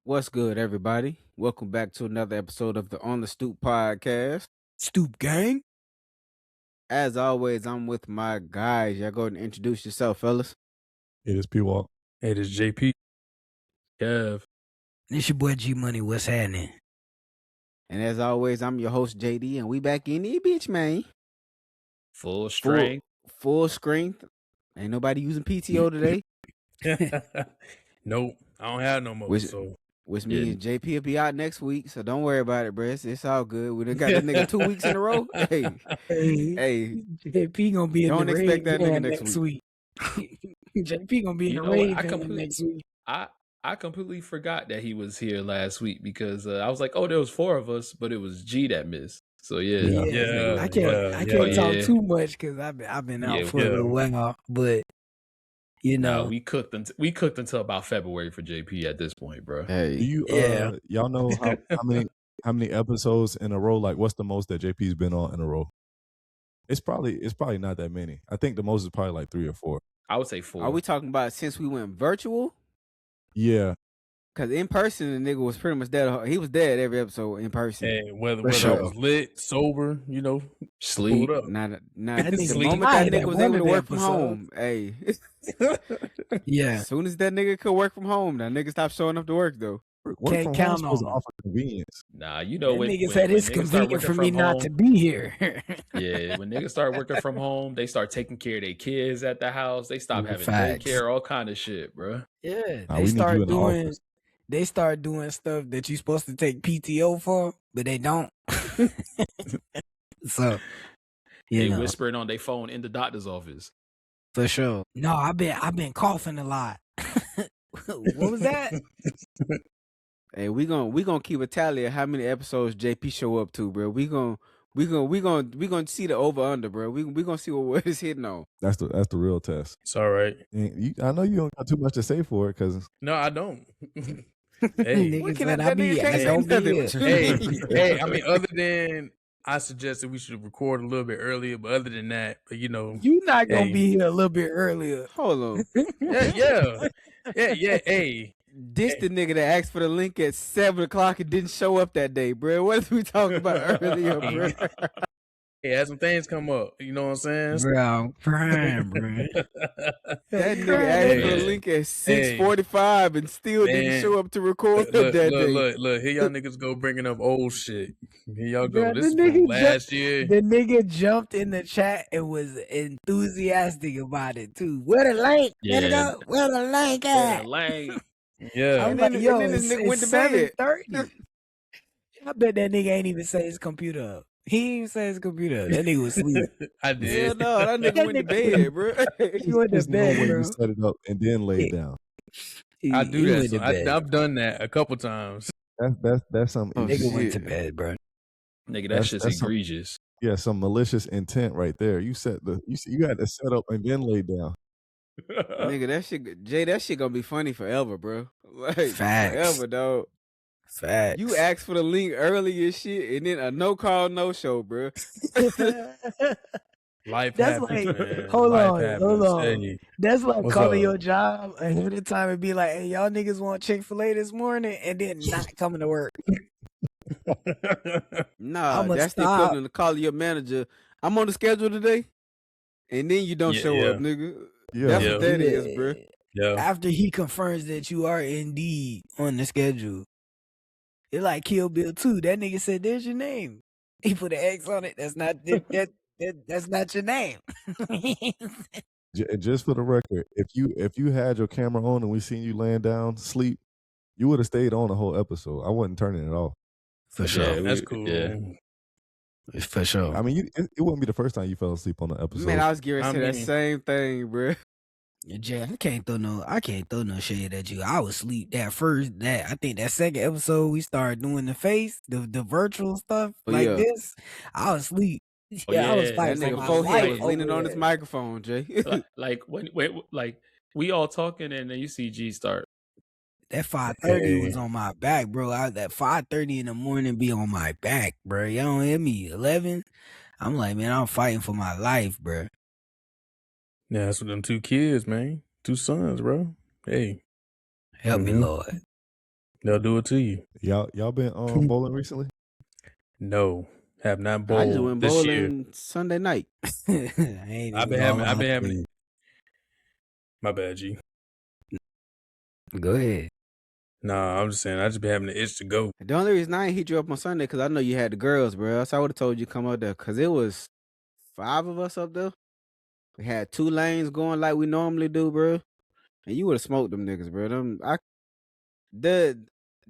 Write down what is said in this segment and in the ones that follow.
What's good, everybody? Welcome back to another episode of the On The Stoop Podcast. Stoop gang. As always, I'm with my guys. Y'all go ahead and introduce yourself, fellas. It is P-Walk. It is JP. Kev. This your boy G Money. What's happening? And as always, I'm your host, JD, and we back in the bitch, man. Full strength. Full strength. Ain't nobody using PTO today. Nope. I don't have no more. Which means JP will be out next week, so don't worry about it, bro. It's all good. We done got this nigga 2 weeks in a row. Hey, JP gonna be in don't the expect raid that nigga next week. JP gonna be in the raid next week. I completely forgot that he was here last week because I was like, oh, there was 4 of us, but it was G that missed. So yeah. I can't talk too much because I've been out for a little while, but you know, we cooked until about February for JP at this point, bro. Hey, Do you y'all know how many episodes in a row? Like, what's the most that JP's been on in a row? It's probably not that many. I think the most is probably like 3 or 4. I would say 4. Are we talking about since we went virtual? Yeah. Because in person, the nigga was pretty much dead. He was dead every episode in person. Hey, whether it was lit, sober, sleep. The nigga moment sleep. that nigga was able to work from home, hey. Yeah. As soon as that nigga could work from home, that nigga stopped showing up to work, though. Can't count on to offer convenience. Nah, that when nigga said it's convenient for me not to be here. Yeah, when niggas start working from home, they start taking care of their kids at the house. They stop having daycare, all kind of shit, bro. Yeah, They start doing stuff that you're supposed to take PTO for, but they don't. So, they whispering on their phone in the doctor's office. For sure. No, I've been coughing a lot. What was that? Hey, we gonna keep a tally of how many episodes JP show up to, bro. We gonna see the over under, bro. We gonna see what it's hitting on. That's the real test. It's all right. I know you don't got too much to say for it, because no, I don't. Hey, I mean, other than I suggested we should record a little bit earlier, but other than that, you're not gonna be here a little bit earlier. Hold on. yeah. Hey, This the nigga that asked for the link at 7:00 and didn't show up that day, bro. What are we talking about earlier, bro? Hey, had some things come up. You know what I'm saying? Bro, I'm crying, bro. That nigga asked for the link at 6:45 and still didn't show up to record that day. Look, here y'all niggas go bringing up old shit. Here y'all go. Bro, this is from last year. The nigga jumped in the chat and was enthusiastic about it too. Where the link? Yeah. Where the link at? Yeah. I'm like, yo, and then this nigga went it's to bed. 7:30. I bet that nigga ain't even say his computer up. He didn't even say his computer up. That nigga was asleep. I did. Yeah, no, that nigga went to bed, bro. He went to bed, bro. You set it up and then lay it down. I do that. So I've done that a couple times. That's some Nigga went to bed, bro. Nigga, that shit's egregious. Some malicious intent right there. You had to set up and then lay down. Nigga, that shit gonna be funny forever, bro. Like, Facts. forever, dog. Facts. You asked for the link early as shit, and then a no call, no show, bro. Life That's happens, like, man. hold Life on. happens. Hey, That's like what's calling up? your job ahead of time and be like, hey, y'all niggas want Chick-fil-A this morning, and then not coming to work. Nah, I'ma that's the stop. equivalent of calling your manager. I'm on the schedule today, and then you don't show up, nigga. Yeah. That's what that is, bro. Yeah. After he confirms that you are indeed on the schedule. It's like Kill Bill 2. That nigga said, there's your name. He put an X on it. That's not that's not your name. Just for the record, if you had your camera on and we seen you laying down sleep, you would have stayed on the whole episode. I wasn't turning it off. For sure. Yeah, that's cool. Yeah. For sure. I mean, it wouldn't be the first time you fell asleep on the episode. Man, I was getting to say that same thing, bro. Jay, I can't throw no shade at you. I was asleep I think that second episode we started doing the face, the virtual stuff this. I was asleep. I was That fighting for nigga my forehead life was leaning over on his there. microphone, Jay. like when we all talking and then you see G start. That 5:30 was on my back, bro. That 5:30 in the morning be on my back, bro. Y'all don't hear me. 11. I'm like, man, I'm fighting for my life, bro. Yeah, that's with them 2 kids, man. 2 sons, bro. Hey. Help me, Lord. They'll do it to you. Y'all been bowling recently? No, have not I just bowled went this year. bowling Sunday night. I've been having it. My bad, G. Go ahead. Nah, I'm just saying I just been having the itch to go. The only reason I ain't hit you up on Sunday because I know you had the girls, bro. So I would have told you to come up there because it was 5 of us up there. We had 2 lanes going like we normally do, bro. And you would have smoked them niggas, bro. Them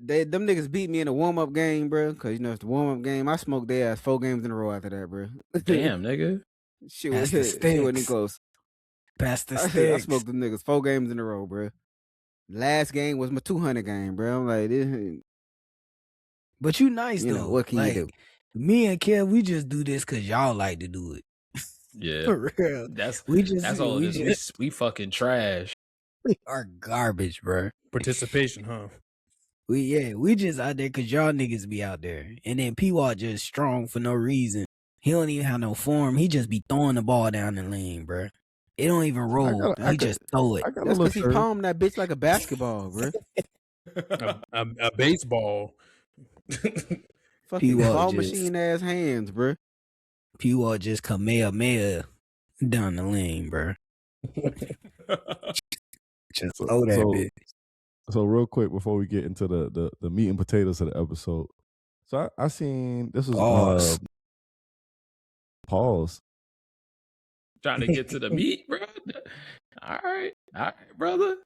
niggas beat me in a warm up game, bro. Cause you know it's the warm up game. I smoked their ass 4 games in a row after that, bro. Damn, nigga. Shit wasn't even close. Pass the I sticks. smoked them niggas 4 games in a row, bro. Last game was my 200 game, bro. I'm like, this. But you nice You though. know, what can you do? Me and Kev, we just do this because y'all like to do it. Yeah, For real. that's all it is. We fucking trash. We are garbage, bro. Participation, huh? We just out there because y'all niggas be out there. And then P-Wall just strong for no reason. He don't even have no form. He just be throwing the ball down the lane, bro. It don't even roll. He just throw it. That's because he palmed that bitch like a basketball, bro. a baseball. Fucking ball machine ass hands, bro. P-Wall just Kamehameha down the lane, bro. Just throw that bitch. So real quick before we get into the meat and potatoes of the episode. So I seen this was pause. Trying to get to the meat, bro. All right, brother.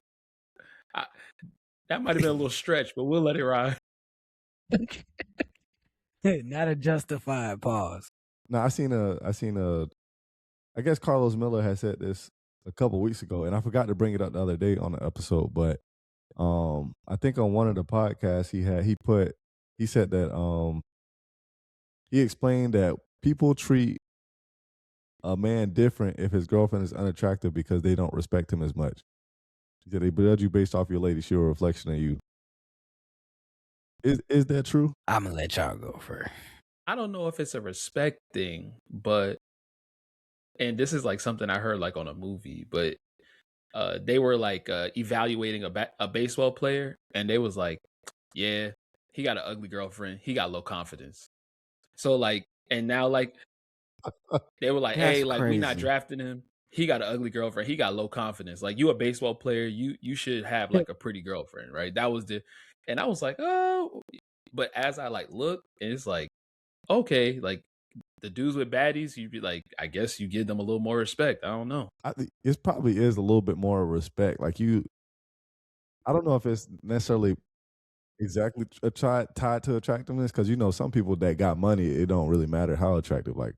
That might have been a little stretch, but we'll let it ride. Not a justified pause. No, I seen I guess Carlos Miller had said this a couple weeks ago, and I forgot to bring it up the other day on the episode, but I think on one of the podcasts he said that he explained that people treat a man different if his girlfriend is unattractive because they don't respect him as much. He said they judge you based off your lady, she's a reflection of you. Is that true? I'm gonna let y'all go first. I don't know if it's a respect thing, but and this is like something I heard like on a movie, but they were like evaluating a baseball player, and they was like, yeah, he got an ugly girlfriend, he got low confidence. So like, and now like they were like, hey, like we not drafting him. He got an ugly girlfriend. He got low confidence. Like you a baseball player, you should have like a pretty girlfriend, right? That was and I was like, oh, but as I like look, and it's like, okay, like the dudes with baddies, you'd be like, I guess you give them a little more respect. I don't know. It probably is a little bit more respect. Like I don't know if it's necessarily exactly tied to attractiveness, because you know some people that got money, it don't really matter how attractive like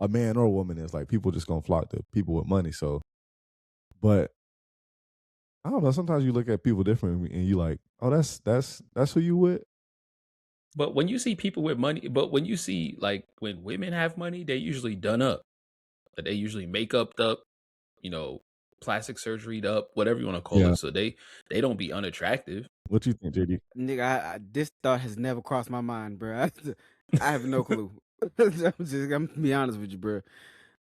a man or a woman is. Like people just gonna flock to people with money. So, but I don't know. Sometimes you look at people differently, and you like, oh, that's who you with. But when you see people with money, but when you see like when women have money, they usually done up. They usually makeup up, you know, plastic surgery up, whatever you want to call it. So they don't be unattractive. What you think, JD? Nigga, this thought has never crossed my mind, bro. I have no clue. I'm gonna be honest with you, bro.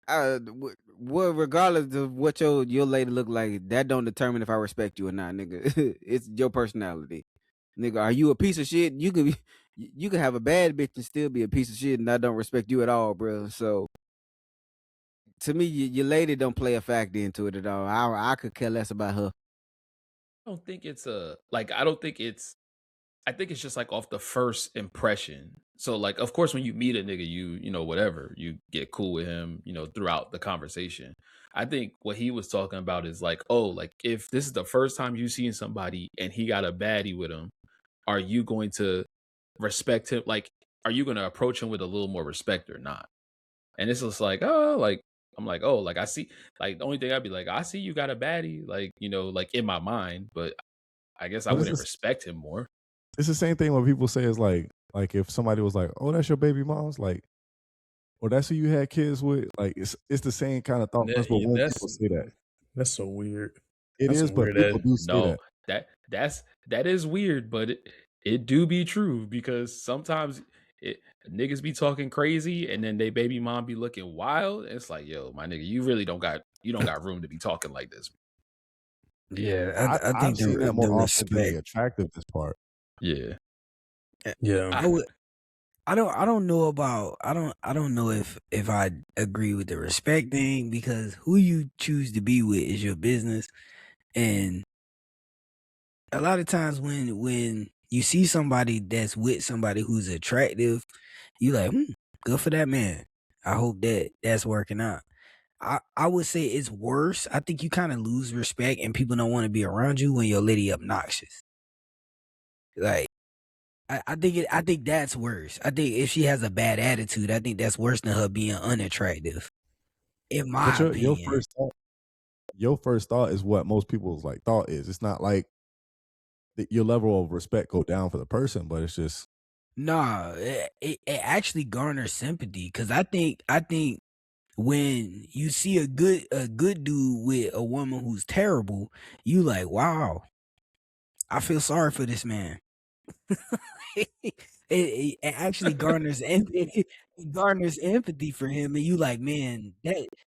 Well, regardless of what your lady look like, that don't determine if I respect you or not, nigga. It's your personality, nigga. Are you a piece of shit? You can have a bad bitch and still be a piece of shit, and I don't respect you at all, bro. So to me, your lady don't play a factor into it at all. I could care less about her. I don't think it's I think it's just like off the first impression. So like, of course, when you meet a nigga, you know, whatever, you get cool with him, you know, throughout the conversation. I think what he was talking about is like, oh, like if this is the first time you seen somebody and he got a baddie with him, are you going to respect him? Like, are you going to approach him with a little more respect or not? And it's just like, oh, like, I'm like, oh, like I see, like the only thing I'd be like, I see you got a baddie, like, you know, like in my mind, but I guess I wouldn't respect him more. It's the same thing when people say it's like if somebody was like, oh, that's your baby mom's, like, or that's who you had kids with, like it's the same kind of thought process. But when people say that, that's so weird. It is, but people do say that is weird, but it do be true, because sometimes niggas be talking crazy and then they baby mom be looking wild. It's like, yo, my nigga, you really don't got room to be talking like this. Yeah, I think I've seen that more often than the attractiveness part. Yeah. Yeah. I don't know about I don't know if I agree with the respect thing, because who you choose to be with is your business. And a lot of times when you see somebody that's with somebody who's attractive, you like, good for that man. I hope that's working out. I would say it's worse. I think you kind of lose respect and people don't want to be around you when your lady obnoxious. Like, I think that's worse. I think if she has a bad attitude, I think that's worse than her being unattractive, in my But opinion. your first thought is what most people's like thought is. It's not like your level of respect go down for the person, but it's just Nah, it actually garners sympathy, because I think when you see a good dude with a woman who's terrible, you like, wow, I feel sorry for this man. it actually garners empathy. It garners empathy for him, and you like, man,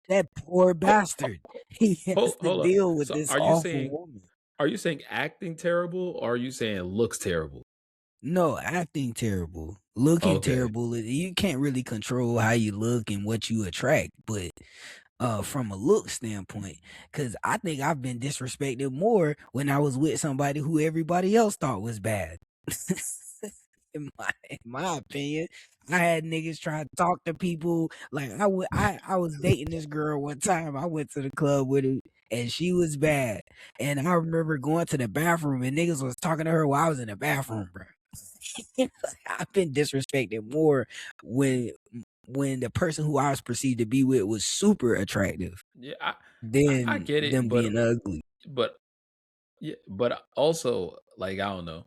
that poor bastard. He has to Hold up. deal with So this awful woman. are you saying acting terrible, or are you saying looks terrible? No, acting terrible, looking Okay. terrible. You can't really control how you look and what you attract, but from a look standpoint, because I think I've been disrespected more when I was with somebody who everybody else thought was bad. in my opinion, I had niggas try to talk to people. Like I was dating this girl one time. I went to the club with her and she was bad. And I remember going to the bathroom and niggas was talking to her while I was in the bathroom, bro. I've been disrespected more when the person who I was perceived to be with was super attractive Yeah, I than get it, them but being ugly. yeah, but also, like, I don't know.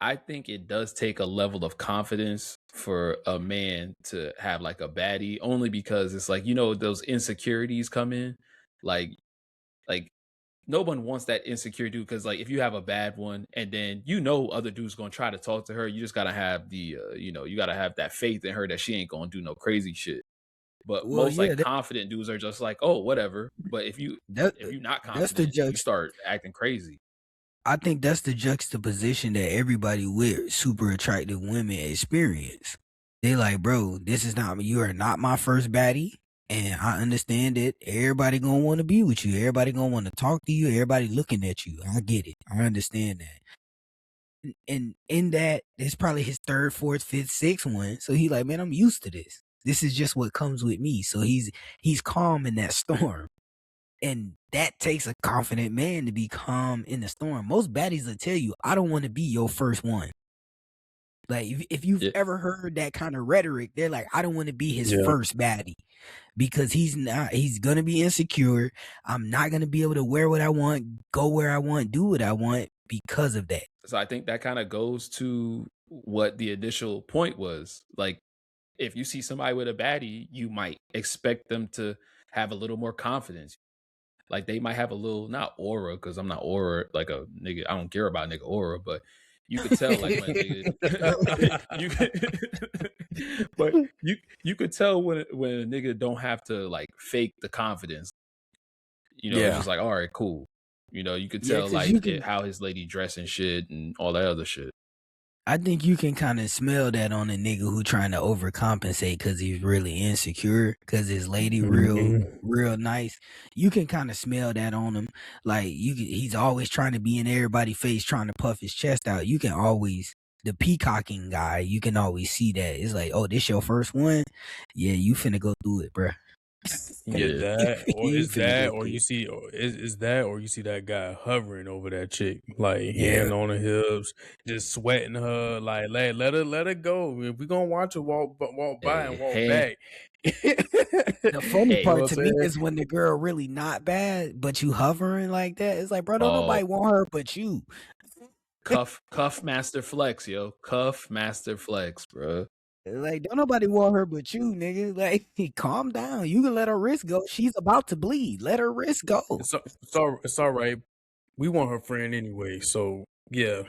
I think it does take a level of confidence for a man to have like a baddie, only because it's like, those insecurities come in. Like like no one wants that insecure dude, because like if you have a bad one and then other dudes gonna try to talk to her, you just gotta have the you gotta have that faith in her that she ain't gonna do no crazy shit. But Well, most yeah, like confident dudes are just like, oh, whatever. But if you're not that's the confident, you jux. start acting crazy. I think that's the juxtaposition that everybody with super attractive women experience. They like, bro, you are not my first baddie. And I understand that everybody gonna want to be with you. Everybody gonna want to talk to you. Everybody looking at you. I get it. I understand that. And in that, it's probably his third, fourth, fifth, sixth one. So he like, man, I'm used to this. This is just what comes with me. So he's calm in that storm. And that takes a confident man to be calm in the storm. Most baddies will tell you, I don't want to be your first one. Like, if you've ever heard that kind of rhetoric, they're like, I don't want to be his first baddie, because he's going to be insecure. I'm not going to be able to wear what I want, go where I want, do what I want because of that. So I think that kind of goes to what the initial point was. Like, if you see somebody with a baddie, you might expect them to have a little more confidence. Like, they might have a little, not aura, because I'm not aura like a nigga. I don't care about nigga aura, but you could tell like when a nigga, but you could tell when a nigga don't have to like fake the confidence. It's just like, all right, cool. You could tell like how his lady dress and shit and all that other shit. I think you can kind of smell that on a nigga who trying to overcompensate because he's really insecure because his lady real nice. You can kind of smell that on him. Like he's always trying to be in everybody's face, trying to puff his chest out. You can always, the peacocking guy, you can always see that. It's like, oh, this your first one? Yeah, you finna go through it, bruh. Is that, or you see that guy hovering over that chick, like hand on her hips, just sweating her, like let her go. If we gonna watch her walk by and walk back. The funny part to me is when the girl really not bad, but you hovering like that. It's like, bro, don't nobody want her but you. Cuff master flex, yo. Cuff master flex, bro. Like, don't nobody want her but you, nigga. Like, calm down. You can let her wrist go. She's about to bleed. Let her wrist go. It's all right. We want her friend anyway, so yeah.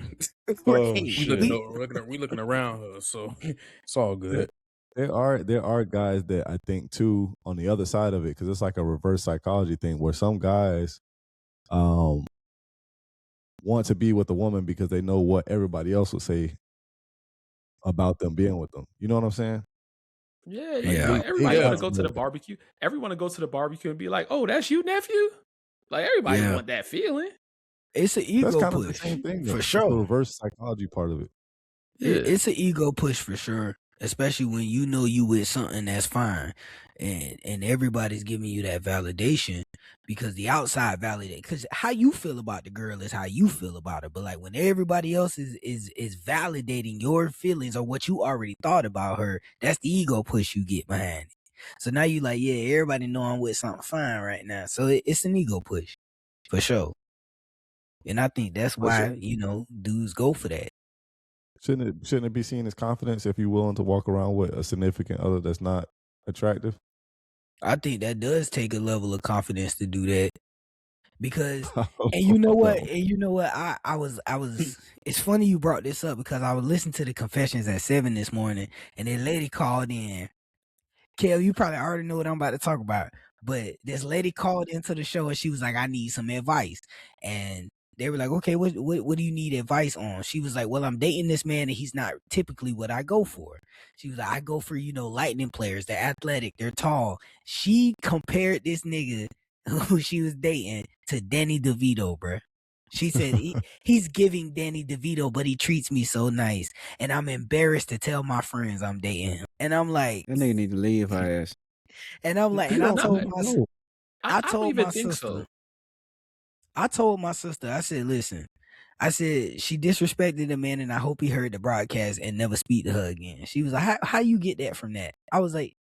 We looking around her, so it's all good. There are guys that I think too on the other side of it, because it's like a reverse psychology thing where some guys, want to be with a woman because they know what everybody else would say about them being with them. You know what I'm saying? Yeah, Yeah. everybody want to go to the constantly- barbecue. Everyone to go to the barbecue and be like, "Oh, that's you, nephew." Like everybody Yeah. want that feeling. It's an That's ego kind of the push same thing, though. for It's the sure. reverse psychology part of it. It's an ego push for sure, especially when you know you with something that's fine, and everybody's giving you that validation because the outside validate. Because how you feel about the girl is how you feel about her. But like when everybody else is validating your feelings or what you already thought about her, that's the ego push you get behind it. So now you like, yeah, everybody know I'm with something fine right now. So it's an ego push for sure. And I think that's why dudes go for that. Shouldn't it be seen as confidence if you're willing to walk around with a significant other that's not attractive? I think that does take a level of confidence to do that. Because and you know what? I was it's funny you brought this up because I was listening to the confessions at 7 this morning and a lady called in. Kel, you probably already know what I'm about to talk about. But this lady called into the show and she was like, I need some advice. And they were like, okay, what do you need advice on? She was like, well, I'm dating this man and he's not typically what I go for. She was like, I go for, lightning players. They're athletic. They're tall. She compared this nigga who she was dating to Danny DeVito, bruh. She said, he's giving Danny DeVito, but he treats me so nice. And I'm embarrassed to tell my friends I'm dating him. And I'm like, That nigga need to leave her ass. and I'm like, and I told my sister. I don't even think so. I told my sister, I said, listen, I said, she disrespected the man and I hope he heard the broadcast and never speak to her again. She was like, how you get that from that? I was like,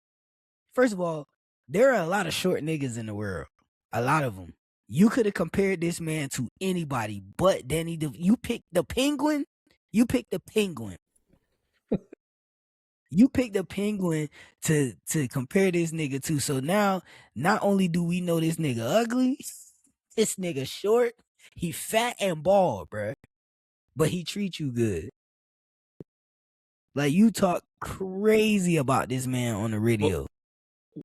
first of all, there are a lot of short niggas in the world. A lot of them. You could have compared this man to anybody but Danny DeVito. You picked the penguin. You picked the penguin. You picked the penguin to compare this nigga to. So now, not only do we know this nigga ugly, this nigga short, he fat and bald, bruh. But he treats you good. Like, you talk crazy about this man on the radio. Well,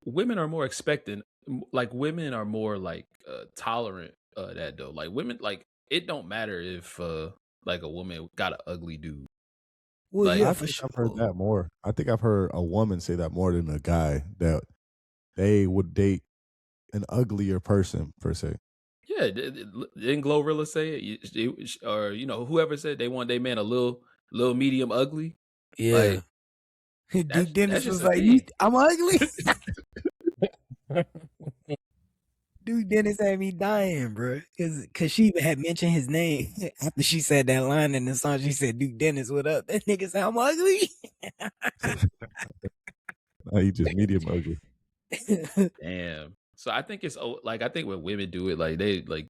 women are more expectant. Like, women are more, like, tolerant of that, though. Like, women, like, it don't matter if, like, a woman got an ugly dude. Well, Like, yeah, I for think sure. I've heard that more. I think I've heard a woman say that more than a guy, that they would date an uglier person, per se. Yeah, didn't Glorilla say it? Or, whoever said they want their man a little medium ugly? Yeah. Like, Dude, Dennis that's was just a like, thing. I'm ugly? Dude, Dennis had me dying, bro. Cause she had mentioned his name after she said that line in the song. She said, "Dude, Dennis, what up?" That nigga said, "I'm ugly." No, he just medium ugly. Damn. So I think it's like, I think when women do it, like, they like,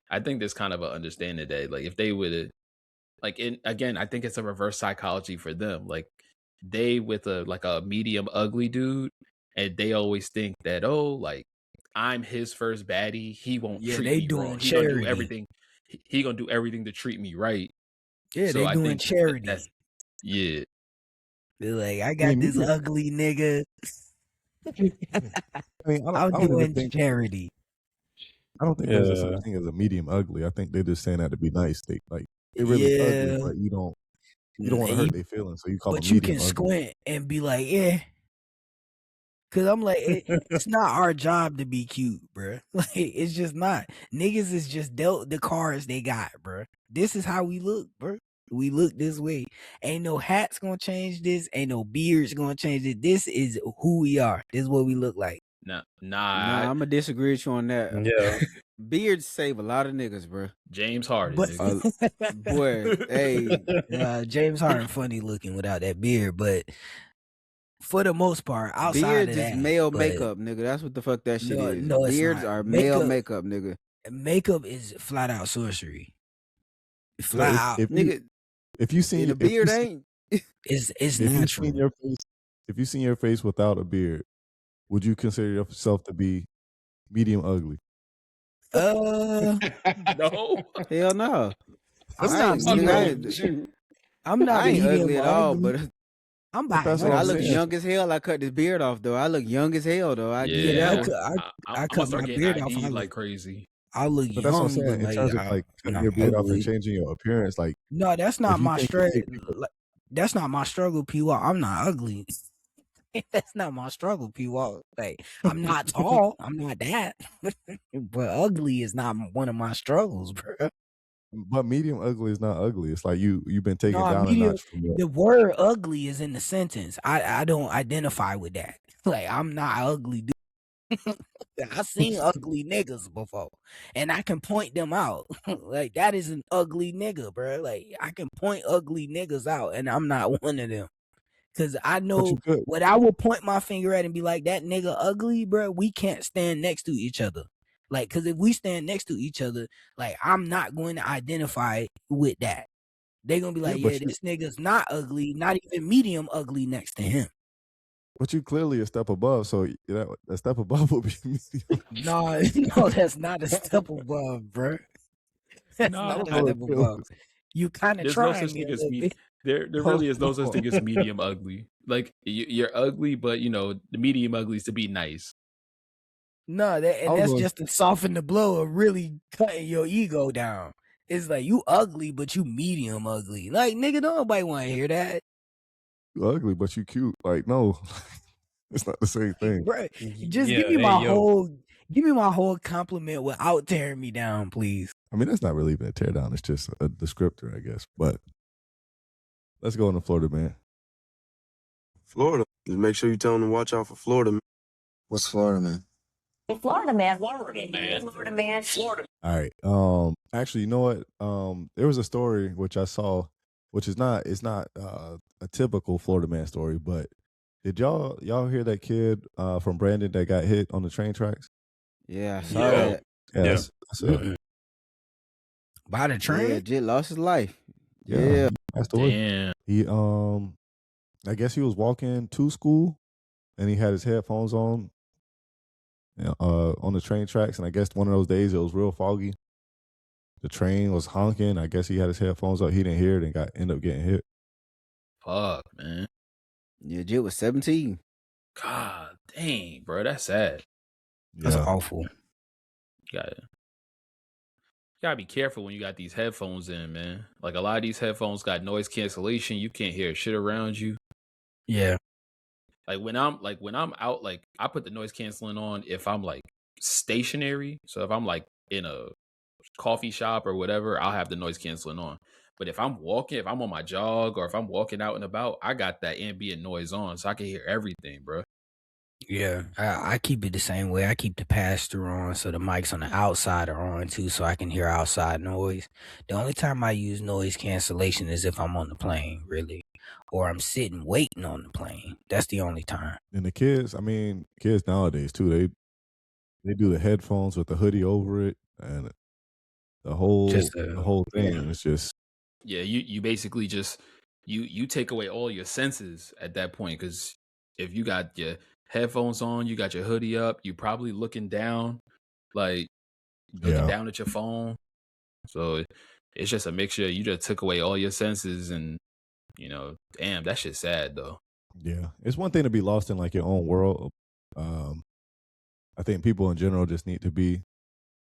I think there's kind of an understanding that, like, if they would like, again, I think it's a reverse psychology for them. Like, they with a medium ugly dude, and they always think that, oh, like, I'm his first baddie. He won't Yeah, treat they me doing wrong. He gonna do charity. everything. He gonna do everything to treat me right. Yeah, So they I doing think charity. that's yeah. They're like, I got this ugly nigga. I mean, I I'm don't even doing think charity. I don't think there's a such thing as a medium ugly. I think they're just saying that to be nice. They really ugly, but you don't want to hurt their feelings, so you call them But you medium can ugly. squint and be like, yeah. Cause I'm like, it's not our job to be cute, bruh. Like, it's just not. Niggas is just dealt the cards they got, bruh. This is how we look, bruh. We look this way. Ain't no hats gonna change this. Ain't no beards gonna change it. This is who we are. This is what we look like. Nah, I'm gonna disagree with you on that. Yeah. Beards save a lot of niggas, bro. James Harden, But nigga. Boy, hey, James Harden funny looking without that beard, but for the most part, outside beards of that, is male but makeup, nigga. That's what the fuck that shit is. no, it's Beards not. are male makeup, nigga. Makeup is flat out sorcery. Flat out, Nigga. If you see The beard ain't. it's if natural. you seen your face without a beard, would you consider yourself to be medium ugly? No. Hell no. I'm I not ain't- medium. nigga, I'm not I ain't medium ugly at all, but I'm about That's when what I I'm look saying. young as hell, I cut this beard off though. I look young as hell though. I Yeah, get I that cut- one. I I'm cut gonna start my getting beard ID'd off. like crazy. I look But that's what I'm young, but saying. In terms of like I'm cutting not your beard off and ugly. changing your appearance, like No, that's if not you my think struggle. people, That's not my struggle, P-Walk. I'm not ugly. That's not my struggle, P-Walk. Like, I'm not tall. I'm not that. But ugly is not one of my struggles, bro. but medium ugly is not ugly. It's like you've been taken No, down a medium. notch from what. The word ugly is in the sentence. I don't identify with that. Like, I'm not ugly, dude. I seen ugly niggas before, and I can point them out. Like, that is an ugly nigga, bro. Like, I can point ugly niggas out, and I'm not one of them. Cause I But you know could. what I will point my finger at and be like, that nigga ugly, bro. We can't stand next to each other. Like, cause if we stand next to each other, like, I'm not going to identify with that. They gonna be Yeah, like, but yeah, this nigga's not ugly, not even medium ugly next to him. you clearly a step above. So that a step above would be medium. No, that's not a step above, bro. That's No, I not don't a know. step above. You kind of there's no trying such me thing a as little bit. there really is no such thing as medium ugly. Like you're ugly, but the medium ugly is to be nice. No, that's just to soften the blow of really cutting your ego down. It's like you ugly, but you medium ugly. Like, nigga, don't nobody want to hear that. You ugly, but you cute. Like, no, it's not the same thing. Bro, just give me my whole compliment without tearing me down, please. I mean, that's not really even a tear down. It's just a descriptor, I guess. But let's go into Florida, man. Florida. Just make sure you tell them to watch out for Florida, man. What's Florida, man? Florida man. Florida man. Florida man. Florida. All right. Actually, you know what? There was a story which I saw, which is not a typical Florida man story, but did y'all hear that kid from Brandon that got hit on the train tracks? Yeah, I saw that. Yeah. That's By the train? Yeah, Jit lost his life. Yeah. Yeah. That's the way. Damn. He I guess he was walking to school and he had his headphones on the train tracks, and I guess one of those days it was real foggy. The train was honking. I guess he had his headphones up. He didn't hear it and ended up getting hit. Fuck, man. Yeah, Jit was 17. God dang, bro, that's sad. That's awful. You gotta be careful when you got these headphones in, man. Like a lot of these headphones got noise cancellation. You can't hear shit around you. Yeah. Like when I'm out, like I put the noise canceling on if I'm like stationary. So if I'm like in a coffee shop or whatever, I'll have the noise canceling on. But if I'm walking, if I'm on my jog or if I'm walking out and about, I got that ambient noise on so I can hear everything, bro. Yeah, I keep it the same way. I keep the pass-through on so the mics on the outside are on too so I can hear outside noise. The only time I use noise cancellation is if I'm on the plane, really. Or I'm sitting waiting on the plane. That's the only time. And the kids nowadays too, they do the headphones with the hoodie over it and the whole thing. Yeah. It's just you basically just you take away all your senses at that point, because if you got your headphones on, you got your hoodie up, you probably looking down, like looking down at your phone. So it's just a mixture. You just took away all your senses, and damn, that shit's sad though. Yeah, it's one thing to be lost in like your own world. I think people in general just need to be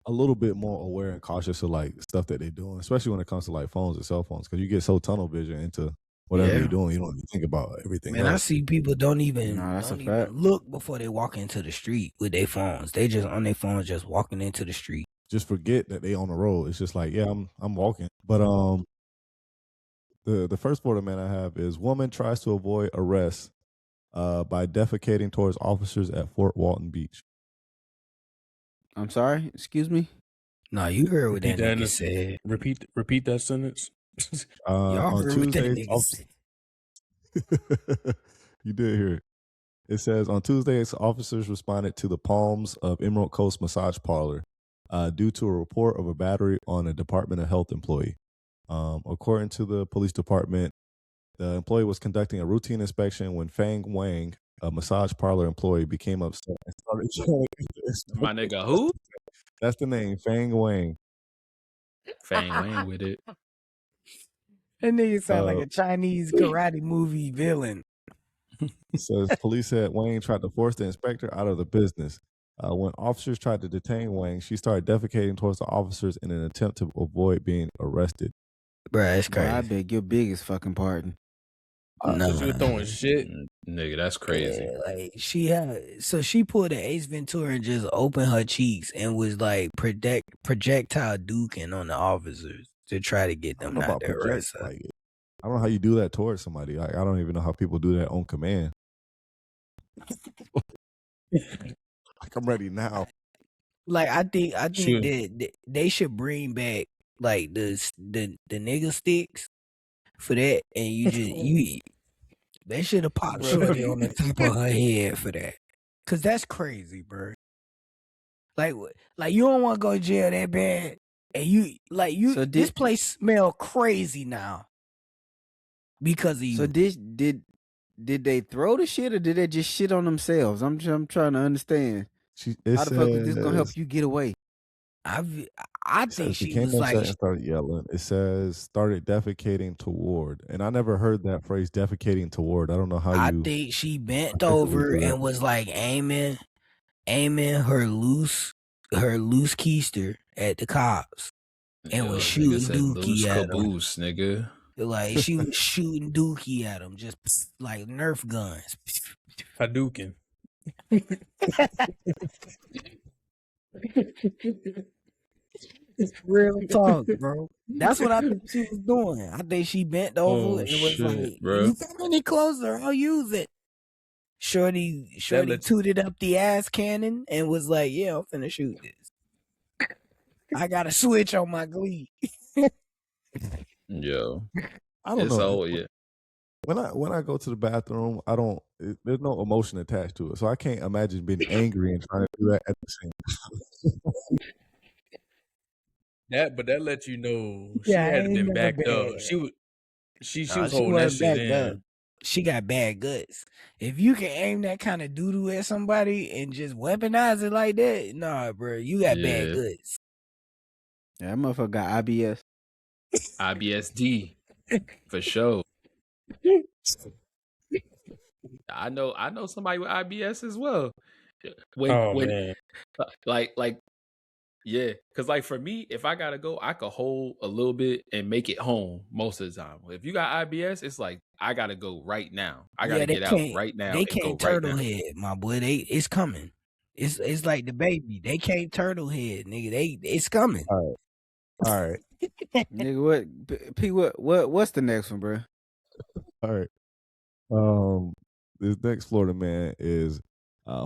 a little bit more aware and cautious of like stuff that they're doing, especially when it comes to like phones and cell phones, because you get so tunnel vision into whatever you're doing, you don't even think about everything Man, else. I see people don't even fact. look before they walk into the street with their phones. They just on their phones, just walking into the street. Just forget that they on the road. It's just like, yeah, I'm walking. But the first Florida man I have is woman tries to avoid arrest by defecating towards officers at Fort Walton Beach. I'm sorry, excuse me. No, you heard what that Repeat nigga said. Repeat that sentence. Y'all On heard what that Tuesdays, nigga said. you did hear it. It says on Tuesdays, officers responded to the Palms of Emerald Coast Massage Parlor due to a report of a battery on a Department of Health employee. According to the police department, the employee was conducting a routine inspection when Fang Wang, a massage parlor employee, became upset and started My nigga, who? That's the name, Fang Wang. Fang Wang with it. That nigga sound like a Chinese karate movie villain. Says police said Wayne tried to force the inspector out of the business. When officers tried to detain Wang, she started defecating towards the officers in an attempt to avoid being arrested. Bruh, it's Bro, I crazy. beg your biggest fucking pardon. So she was throwing shit. Nigga, that's crazy. Yeah, like she pulled an Ace Ventura and just opened her cheeks and was like projectile duking on the officers to try to get I don't them know not about to project. arrest her. Like, I don't know how you do that towards somebody. Like, I don't even know how people do that on command. Like, I'm ready now. Like I think Sure. that they should bring back like the nigga sticks for that, and they should have popped Bro. Shorty on the top of her head for that, cause that's crazy, bro. Like you don't want to go to jail that bad, and So this place smell crazy now because of you. So did they throw the shit or did they just shit on themselves? I'm trying to understand. How the fuck is this gonna help you get away? I think she she came was upset like, and started yelling. It says started defecating toward, and I never heard that phrase defecating toward. I don't know how I you. think she bent articulate over that. and was like aiming her loose keister at the cops and was Nigga shooting said dookie loose at them. caboose, nigga. Like she was shooting dookie at them, just like Nerf guns. Hadouken. Real talk, bro. That's what I think she was doing. I think she bent over and was shit, like, bro. "You come any closer, I'll use it." Shorty lets- tooted up the ass cannon and was like, "Yeah, I'm finna shoot this. I got a switch on my Glee." Yo, I don't it's know. all yeah. When I go to the bathroom, there's no emotion attached to it, so I can't imagine being angry and trying to do that at the same time. But that lets you know she Yeah, I had ain't been never backed up. bad. She was She was holding that wasn't shit backed up. in. She got bad guts. If you can aim that kind of doo-doo at somebody and just weaponize it like that, nah, bro, you got bad Yeah. guts. Yeah, that motherfucker got IBS. IBSD for sure. I know somebody with IBS as well. Man. Like yeah, because like for me, if I gotta go, I could hold a little bit and make it home most of the time. If you got IBS, it's like I gotta go right now. I gotta get out right now. They and can't go right turtle now. head, my boy. It's coming. It's like the baby. They can't turtle head, nigga. It's coming. All right. Nigga, what's the next one, bro? All right. This next Florida man is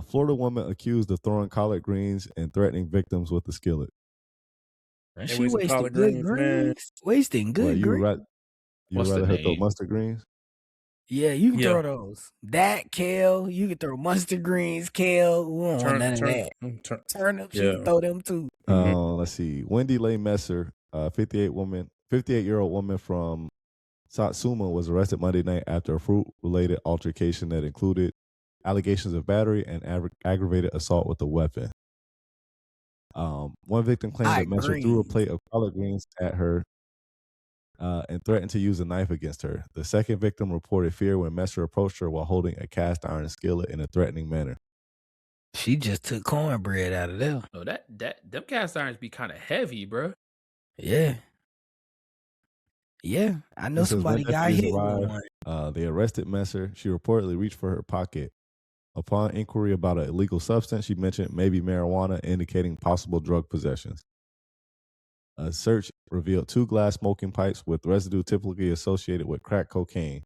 Florida woman accused of throwing collard greens and threatening victims with a skillet. She wasting wasting collard good greens, man. greens. Wasting good You greens. would What's the rather her throw name? mustard greens? Yeah, you can Yeah. throw those. That kale, you can throw mustard greens, kale. We don't want none of that. Turnips, you Yeah. can throw them too. Let's see. Wendy Leigh Messer, 58-year-old woman from Satsuma, was arrested Monday night after a fruit-related altercation that included allegations of battery and aggravated assault with a weapon. One victim claimed that Messer threw a plate of collard greens at her and threatened to use a knife against her. The second victim reported fear when Messer approached her while holding a cast iron skillet in a threatening manner. She just took cornbread out of there. Oh, them cast irons be kind of heavy, bro. Yeah. Yeah, I know It says somebody when got deputies hit with arrived, one. they arrested Messer. She reportedly reached for her pocket. Upon inquiry about an illegal substance, she mentioned maybe marijuana, indicating possible drug possessions. A search revealed 2 glass smoking pipes with residue typically associated with crack cocaine.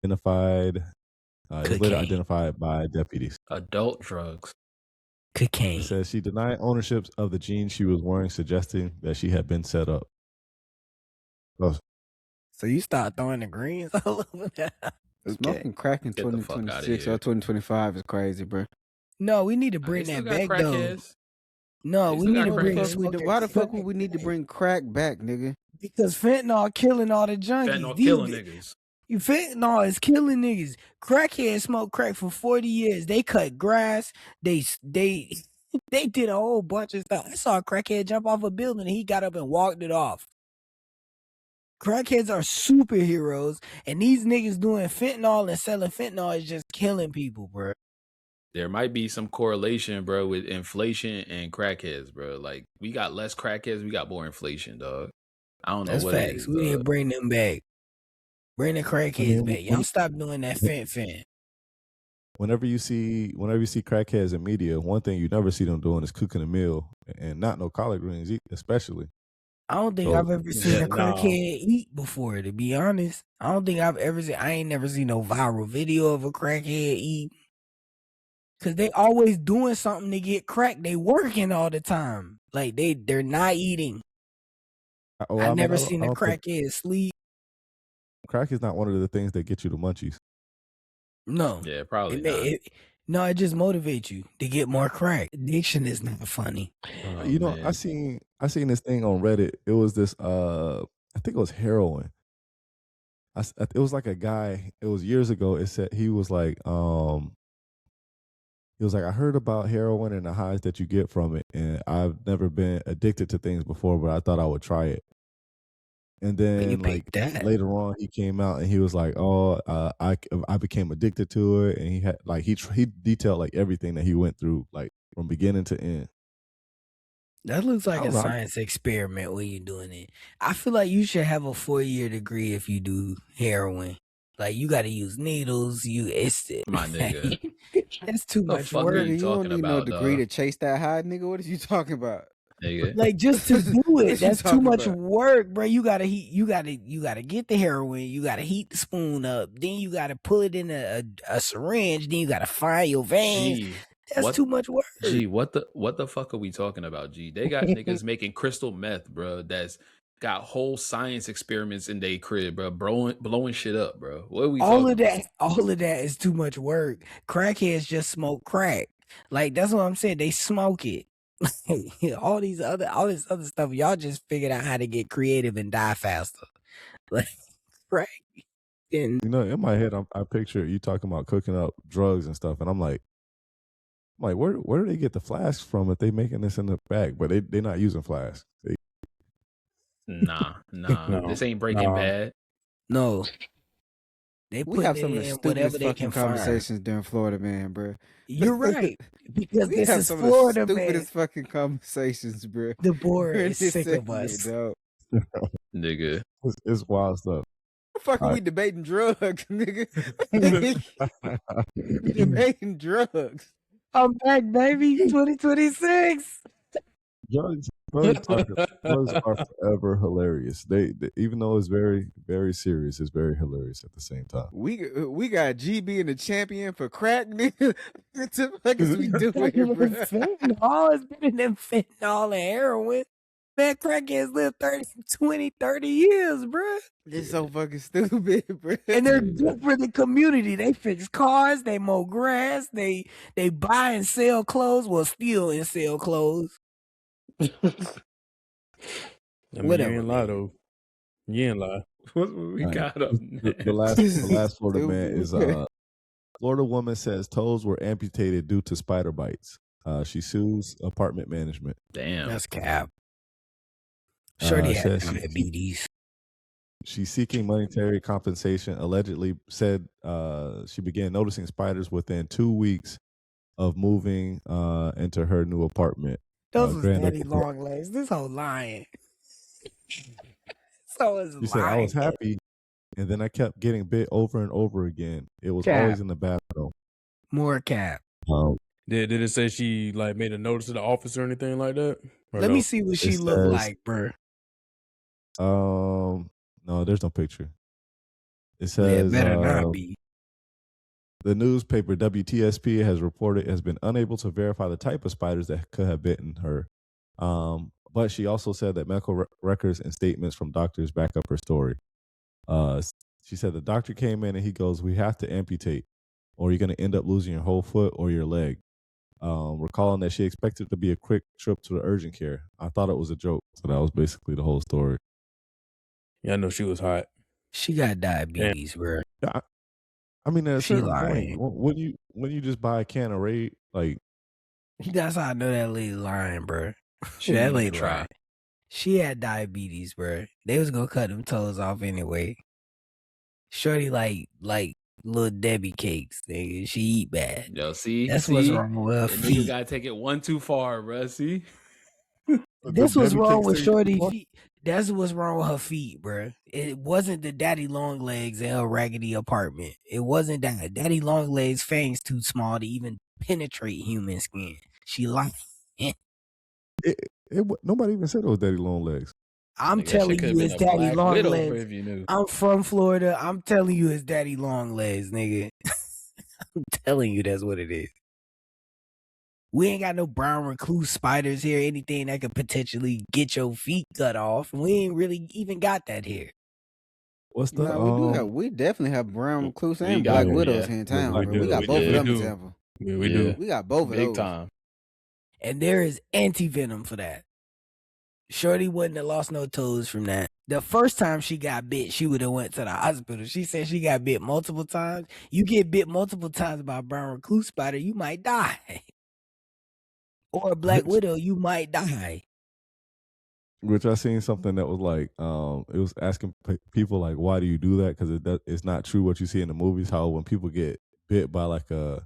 It was later identified by deputies. Adult drugs. Cocaine. It says she denied ownership of the jeans she was wearing, suggesting that she had been set up. So you start throwing the greens all over there. Smoking crack in Get the fuck outta 2026 here. or 2025 is crazy, bro. No, we need to They bring still that got back though. crackheads. No, They we still need got to bring crackheads. Why the fuck would we need to bring crack back, nigga? Because fentanyl killing all the junkies. Fentanyl killing niggas. Fentanyl is killing niggas. Crackheads smoke crack for 40 years. They cut grass. They did a whole bunch of stuff. I saw a crackhead jump off a building and he got up and walked it off. Crackheads are superheroes, and these niggas doing fentanyl and selling fentanyl is just killing people, bro. There might be some correlation, bro, with inflation and crackheads, bro. Like, we got less crackheads, we got more inflation, dog. I don't know That's what it facts. is, We need to dog. bring them back. Bring the crackheads back. Y'all stop doing that fin. Whenever you see crackheads in media, one thing you never see them doing is cooking a meal, and not no collard greens, especially. I don't think I've ever seen a crackhead eat before, to be honest. I don't think I've ever seen, I ain't never seen no viral video of a crackhead eat. Cause they always doing something to get crack. They working all the time. Like they're not eating. I never seen a crackhead sleep. Crack is not one of the things that get you the munchies. No. Yeah, probably not. No, it just motivates you to get more crack. Addiction is not funny. Oh, You know, man. I seen this thing on Reddit. It was this I think it was heroin. It was like a guy, it was years ago. It said he was like I heard about heroin and the highs that you get from it, and I've never been addicted to things before, but I thought I would try it. And then later on, he came out and he was like, "Oh, I became addicted to it," and he had like he detailed like everything that he went through, like from beginning to end. That looks like a science experiment when you're doing it. I feel like you should have a 4-year degree if you do heroin. Like you got to use needles. My nigga. That's too much fuck work. are you You talking don't need about, no degree dog? to chase that high, nigga. What are you talking about? Nigga. Like just to do What it, you that's too talking much about? work, bro. You gotta get the heroin. You gotta heat the spoon up. Then you gotta put it in a syringe. Then you gotta find your veins. G, That's too much work. G, what the fuck are we talking about, G? They got niggas making crystal meth, bro. That's got whole science experiments in their crib, bro. Blowing shit up, bro. What are we All talking of that is too much work. Crackheads just smoke crack. Like that's what I'm saying. They smoke it. all this other stuff. Y'all just figured out how to get creative and die faster. Like crack. You know, in my head, I picture you talking about cooking up drugs and stuff, and I'm like, where do they get the flasks from if they making this in the bag? But they're not using flasks. Nah. This ain't Breaking Bad. No. We have some of the stupidest fucking conversations during Florida Man, bro. You're right. Because this is some Florida of the stupidest Man. fucking conversations, bro. The board We're in is this sick of segment, us. dog. Nigga. It's wild stuff. The fuck are we debating drugs, nigga? We debating drugs. I'm back, baby. 2026. Drugs are forever hilarious. They even though it's very, very serious, it's very hilarious at the same time. We got G being the champion for crack, nigga. What the fuck is we doing here, bro? Fentanyl is better than fentanyl and heroin. Man, crackheads live 30 years, bro. This so fucking stupid, bro. And they're good for the community. They fix cars, they mow grass, they buy and sell clothes, well, steal and sell clothes. I mean, Whatever, you ain't lie though. You ain't lie. What we got up next? The last Florida man is Florida woman says toes were amputated due to spider bites. She sues apartment management. Damn. That's cap. Shorty had diabetes. She's seeking monetary compensation. Allegedly said she began noticing spiders within 2 weeks of moving into her new apartment. Those was daddy long legs. This whole lying. She said, I was happy, and then I kept getting bit over and over again. It was always in the bathroom. More cap. Did it say she like made a notice to the office or anything like that? Let me see what she looked like, bro. No, there's no picture. It says better not be. The newspaper WTSP has been unable to verify the type of spiders that could have bitten her. But she also said that medical records and statements from doctors back up her story. She said the doctor came in and he goes, "We have to amputate, or you're going to end up losing your whole foot or your leg." Recalling that she expected it to be a quick trip to the urgent care. I thought it was a joke. So that was basically the whole story. Yeah, I know she was hot. She got diabetes, bro. Yeah, I mean, at a certain point, when you just buy a can of Raid, like that's how I know that lady lying, bro. That lady lying. She had diabetes, bro. They was gonna cut them toes off anyway. Shorty like little Debbie cakes, nigga. She eat bad. Yo, see, That's what's wrong with her the nigga feet. gotta take it one too far, bro. See, This was Debbie wrong cakes with take Shorty too feet. That's what's wrong with her feet, bruh. It wasn't the daddy long legs in her raggedy apartment. It wasn't that. Daddy long legs fangs too small to even penetrate human skin. She lied. Nobody even said it was Daddy Long Legs. I'm Nigga, that shit telling could've you, been it's a daddy Black long Widow, legs. if you knew. I'm from Florida. I'm telling you, it's daddy long legs, nigga. I'm telling you, that's what it is. We ain't got no brown recluse spiders here, anything that could potentially get your feet cut off. We ain't really even got that here. What's the Nah, we do have. We definitely have brown recluse We and got Black it, Widows yeah. here in town, Black bro. We got Widows, both of yeah. them We in do. Tampa. Yeah, we Yeah. do. We got both of Big those. time. And there is anti-venom for that. Shorty wouldn't have lost no toes from that. The first time she got bit, she would have went to the hospital. She said she got bit multiple times. You get bit multiple times by a brown recluse spider, you might die. Or a Black Widow, you might die. Which I seen something that was like, it was asking people like, why do you do that? Because it's not true what you see in the movies. How when people get bit by like a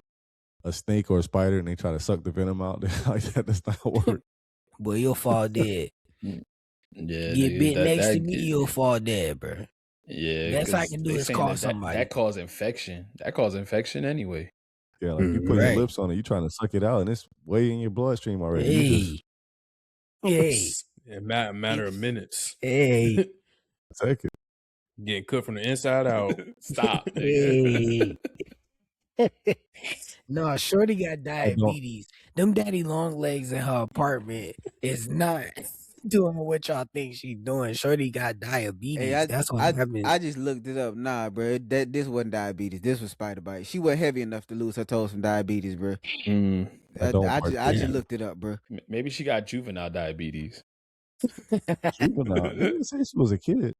snake or a spider and they try to suck the venom out, like that does not work. Boy, you'll fall dead. Yeah, Get nigga, bit next to that- me, you'll fall dead, bro. Yeah, Best I 'cause can do they is saying call that somebody. That cause infection. That cause infection anyway. Yeah, like you put your Right. lips on it, you trying to suck it out, and it's way in your bloodstream already. You just Hey. A matter of minutes. Hey. take it. Getting cooked from the inside out. Stop, nigga. Hey. No, Shorty got I don't. diabetes. Them daddy long legs in her apartment is not doing what y'all think she doing. Shorty got diabetes. Hey, That's what happened. I just looked it up. Nah, bro, this wasn't diabetes. This was spider bite. She wasn't heavy enough to lose her toes from diabetes, bro. I just looked it up, bro. Maybe she got juvenile diabetes. Juvenile. They didn't say she was a kid.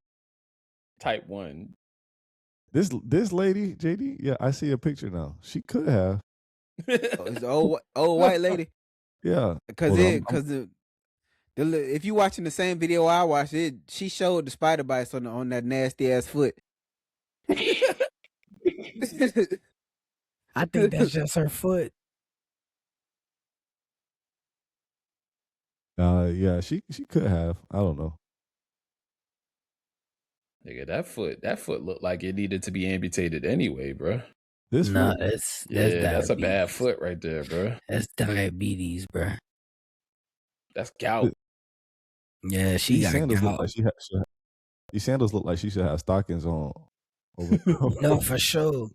Type 1. This lady, JD, yeah, I see a picture now. She could have. Oh, it's the old white lady. Yeah. Because Hold on, if you watching the same video I watched, she showed the spider bites on that nasty ass foot. I think that's just her foot. Yeah, she could have. I don't know. Nigga, that foot looked like it needed to be amputated anyway, bro. This Nah, foot? That's a bad foot right there, bro. That's diabetes, bro. That's gout. Yeah, she These got sandals gout. look like these sandals look like she should have stockings on. No, for sure.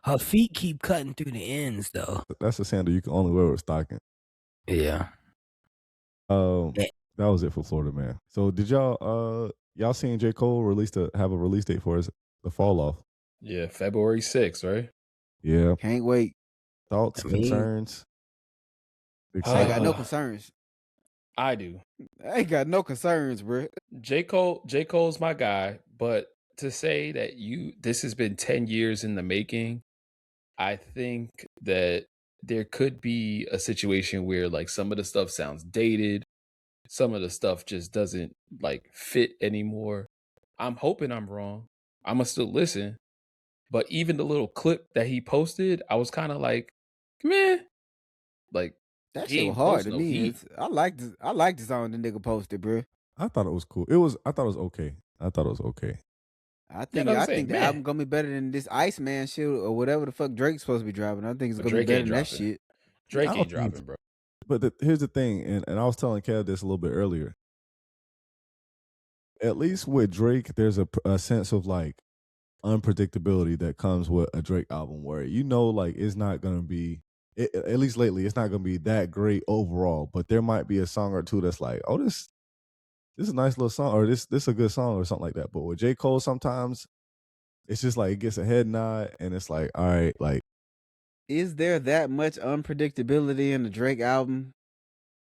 Her feet keep cutting through the ends, though. That's a sandal you can only wear with stocking. Yeah. That was it for Florida Man. So did y'all seen J. Cole have a release date for the fall off? Yeah, February 6th, right? Yeah. Can't wait. Thoughts, concerns? I ain't got no concerns. I do. I ain't got no concerns, bro. J. Cole's my guy, but to say that this has been 10 years in the making, I think that there could be a situation where like some of the stuff sounds dated, some of the stuff just doesn't like fit anymore. I'm hoping I'm wrong. I'm gonna still listen, but even the little clip that he posted, I was kind of like, meh. Like that he shit was ain't hard post to no me. heat. I like the song the nigga posted, bro. I thought it was cool. I thought it was okay. I think the album gonna be better than this Iceman shit or whatever the fuck Drake's supposed to be dropping. I think it's gonna be better than that shit. Drake ain't dropping, bro. But here's the thing, and I was telling Kev this a little bit earlier. At least with Drake, there's a sense of like unpredictability that comes with a Drake album, where like it's not gonna be. At least lately, it's not gonna be that great overall. But there might be a song or two that's like, oh, this is a nice little song, or this is a good song, or something like that. But with J. Cole, sometimes it's just like it gets a head nod, and it's like, all right, like, is there that much unpredictability in the Drake album?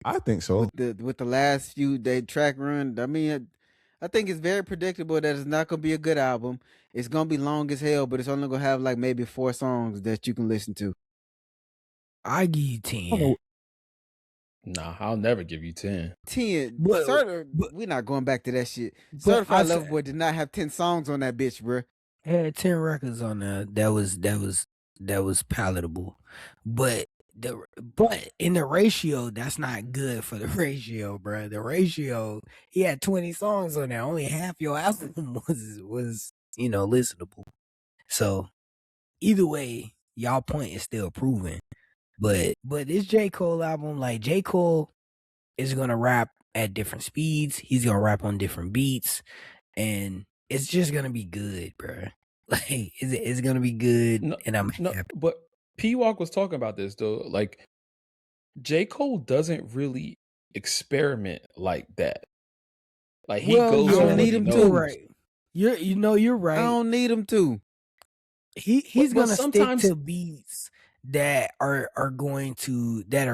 I think so. With the last few day track run, I mean, I think it's very predictable that it's not gonna be a good album. It's gonna be long as hell, but it's only gonna have like maybe 4 songs that you can listen to. I give you 10. Nah, I'll never give you 10. 10. We're not going back to that shit. But Certified Lover Boy did not have 10 songs on that bitch, bro. Had 10 records on there. That was palatable, but in the ratio, that's not good for the ratio, bro. The ratio, he had 20 songs on there. Only half your album was listenable. So either way, y'all point is still proven. But this J. Cole album, like J. Cole is gonna rap at different speeds. He's gonna rap on different beats, and it's just gonna be good, bro. Like it's gonna be good, and I'm happy. But P Walk was talking about this though. Like J. Cole doesn't really experiment like that. Like he goes. I don't need him to. Right. You're right. I don't need him to. He's gonna stick to beats that are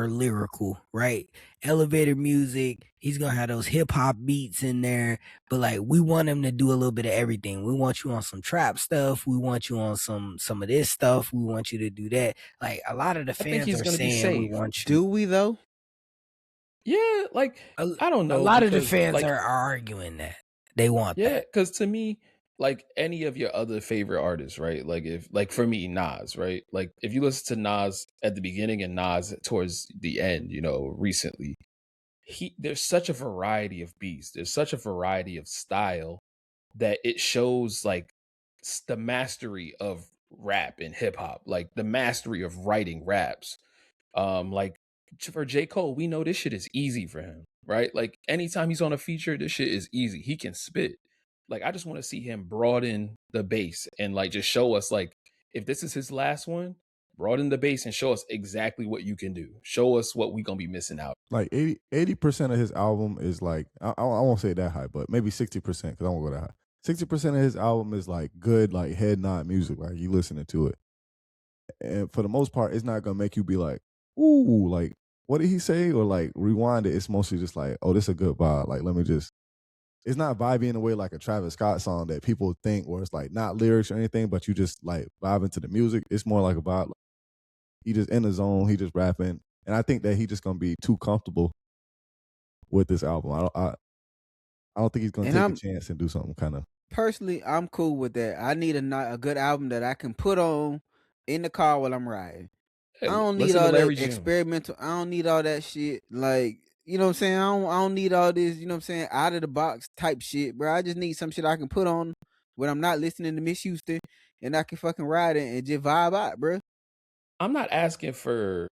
lyrical, right? Elevator music. He's gonna have those hip hop beats in there, but like we want him to do a little bit of everything. We want you on some trap stuff. We want you on some of this stuff. We want you to do that. Like a lot of the fans are saying we want you. Do we though? Yeah, like I don't know. A lot of the fans are arguing that they want that. Yeah, because to me, like any of your other favorite artists, right? Like for me, Nas, right? Like if you listen to Nas at the beginning and Nas towards the end, recently, there's such a variety of beats. There's such a variety of style that it shows like the mastery of rap and hip hop, like the mastery of writing raps. Like for J. Cole, we know this shit is easy for him, right? Like anytime he's on a feature, this shit is easy. He can spit. Like I just want to see him broaden the base and like just show us like if this is his last one, broaden the base and show us exactly what you can do. Show us what we gonna be missing out. Like 80% of his album is like I won't say that high, but maybe 60% because I won't go that high. 60% of his album is like good, like head nod music. Like you listening to it, and for the most part, it's not gonna make you be like, ooh, like what did he say, or like rewind it. It's mostly just like, oh, this is a good vibe. Like let me just. It's not vibing in a way like a Travis Scott song that people think where it's like not lyrics or anything, but you just like vibing to the music. It's more like a vibe. Like, he just in the zone. He just rapping, and I think that he just gonna be too comfortable with this album. I don't think he's gonna take a chance and do something kind of. Personally, I'm cool with that. I need a good album that I can put on in the car while I'm riding. I don't need all that experimental. I don't need all that shit. Like, you know what I'm saying? I don't need all this, you know what I'm saying, out of the box type shit, bro. I just need some shit I can put on when I'm not listening to Miss Houston and I can fucking ride it and just vibe out, bro. I'm not asking for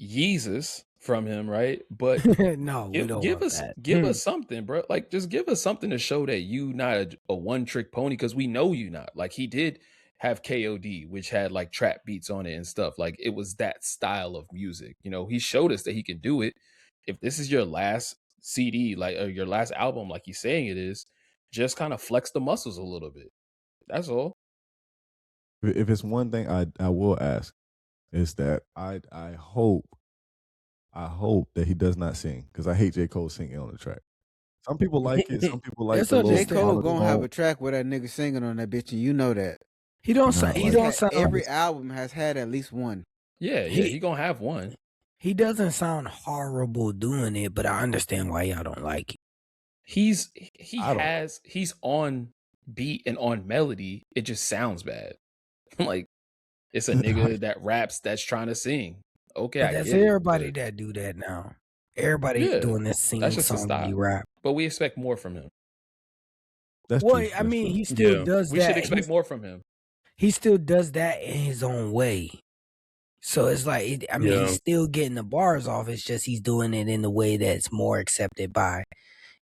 Yeezus from him, right? But no, we don't give want us that. give us something, bro. Like just give us something to show that you not a one trick pony, because we know you not. Like he did have KOD, which had like trap beats on it and stuff. Like it was that style of music. He showed us that he can do it. If this is your last CD, like or your last album, like he's saying it is, just kind of flex the muscles a little bit. That's all. If it's one thing I will ask, is that I hope that he does not sing, because I hate J. Cole singing on the track. Some people like it. Some people like the J. Cole gonna have a track with that nigga singing on that bitch, and you know that. He don't sound. Every album has had at least one. Yeah, he gonna have one. He doesn't sound horrible doing it, but I understand why y'all don't like it. He's on beat and on melody. It just sounds bad. Like it's a nigga that raps that's trying to sing. Okay, but that's everybody that do that now. Everybody doing this singing song rap. But we expect more from him. That's true. I mean, he still does that. We should expect more from him. He still does that in his own way. So it's like, he's still getting the bars off. It's just he's doing it in the way that's more accepted by,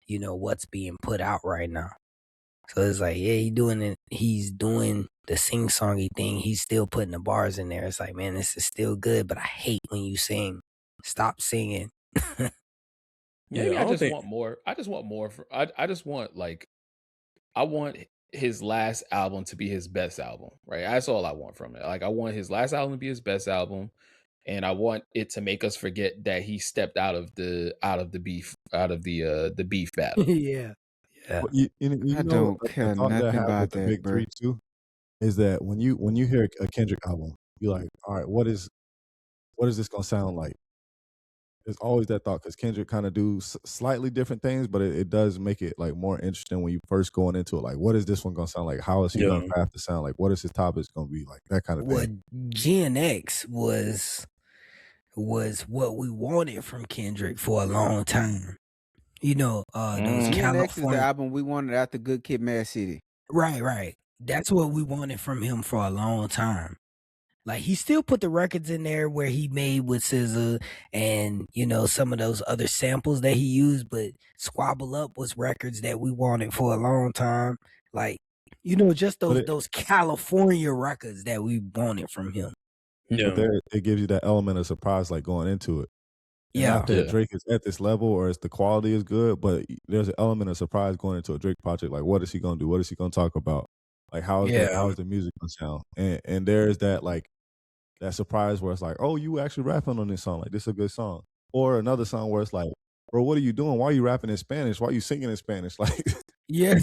what's being put out right now. So it's like, yeah, he's doing the sing-songy thing. He's still putting the bars in there. It's like, man, this is still good, but I hate when you sing. Stop singing. Maybe I just want more. I just want more. I just want I want his last album to be his best album, right? That's all I want from it. Like I want his last album to be his best album, and I want it to make us forget that he stepped out of the beef battle. Yeah. Well, I don't care nothing about that, Big Three too. Is that when you hear a Kendrick album, you're like, all right, what is this gonna sound like? it's always that thought because Kendrick kind of do slightly different things, but it does make it like more interesting when you first going into it. Like, what is this one gonna sound like? How is he gonna craft the sound? Like, what is his topics gonna be? Like that kind of thing. Gen X was what we wanted from Kendrick for a long time. You know, those Gen X is the California. album we wanted after Good Kid, Mad City. Right. That's what we wanted from him for a long time. Like he still put the records in there where he made with SZA and you know some of those other samples that he used, but Squabble Up was records that we wanted for a long time. Like you know, just those California records that we wanted from him. But there, it gives you that element of surprise, like going into it. And not that Drake is at this level or the quality is good, but there's an element of surprise going into a Drake project. Like, what is he gonna do? What is he gonna talk about? Like, how is the music gonna sound? And there's that like that surprise where it's like, oh, you actually rapping on this song? Like, this is a good song. Or another song where it's like, bro, what are you doing? Why are you rapping in Spanish? Why are you singing in Spanish? Like, yeah,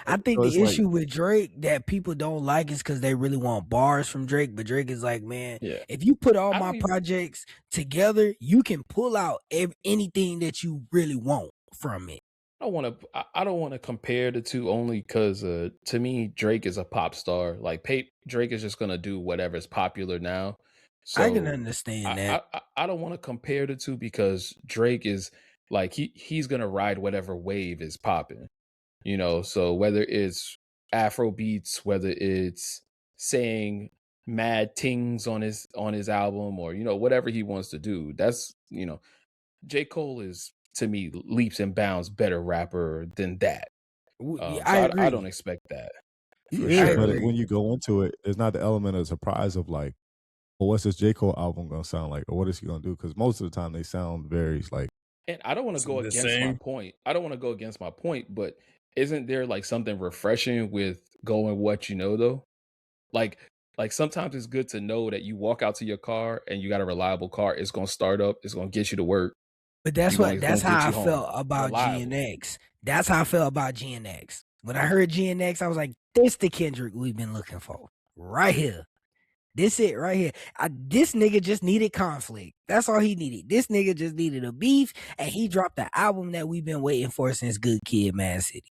I think the issue with Drake that people don't like is because they really want bars from Drake. But Drake is like, man, if you put all my projects together, you can pull out anything that you really want from it. I don't want to compare the two only because to me Drake is a pop star. Like Drake is just gonna do whatever's popular now. So I can understand that. I don't want to compare the two because Drake is like he's gonna ride whatever wave is popping. You know, so whether it's Afro beats, whether it's saying mad things on his album, or you know whatever he wants to do, that's you know, J. Cole is to me leaps and bounds better rapper than that. I agree. I don't expect that. But when you go into it, there's not the element of surprise of like, well, what's this J. Cole album gonna sound like, or what is he gonna do? Because most of the time they sound very like. And I don't want to go against my point. I don't want to go against my point, but isn't there like something refreshing with going what you know though? Like sometimes it's good to know that you walk out to your car and you got a reliable car. It's gonna start up. It's gonna get you to work. But that's how I felt about Gen X. That's how I felt about Gen X. When I heard Gen X, I was like, this the Kendrick we've been looking for. Right here. This it right here. This nigga just needed conflict. That's all he needed. This nigga just needed a beef, and he dropped the album that we've been waiting for since Good Kid, Mad City.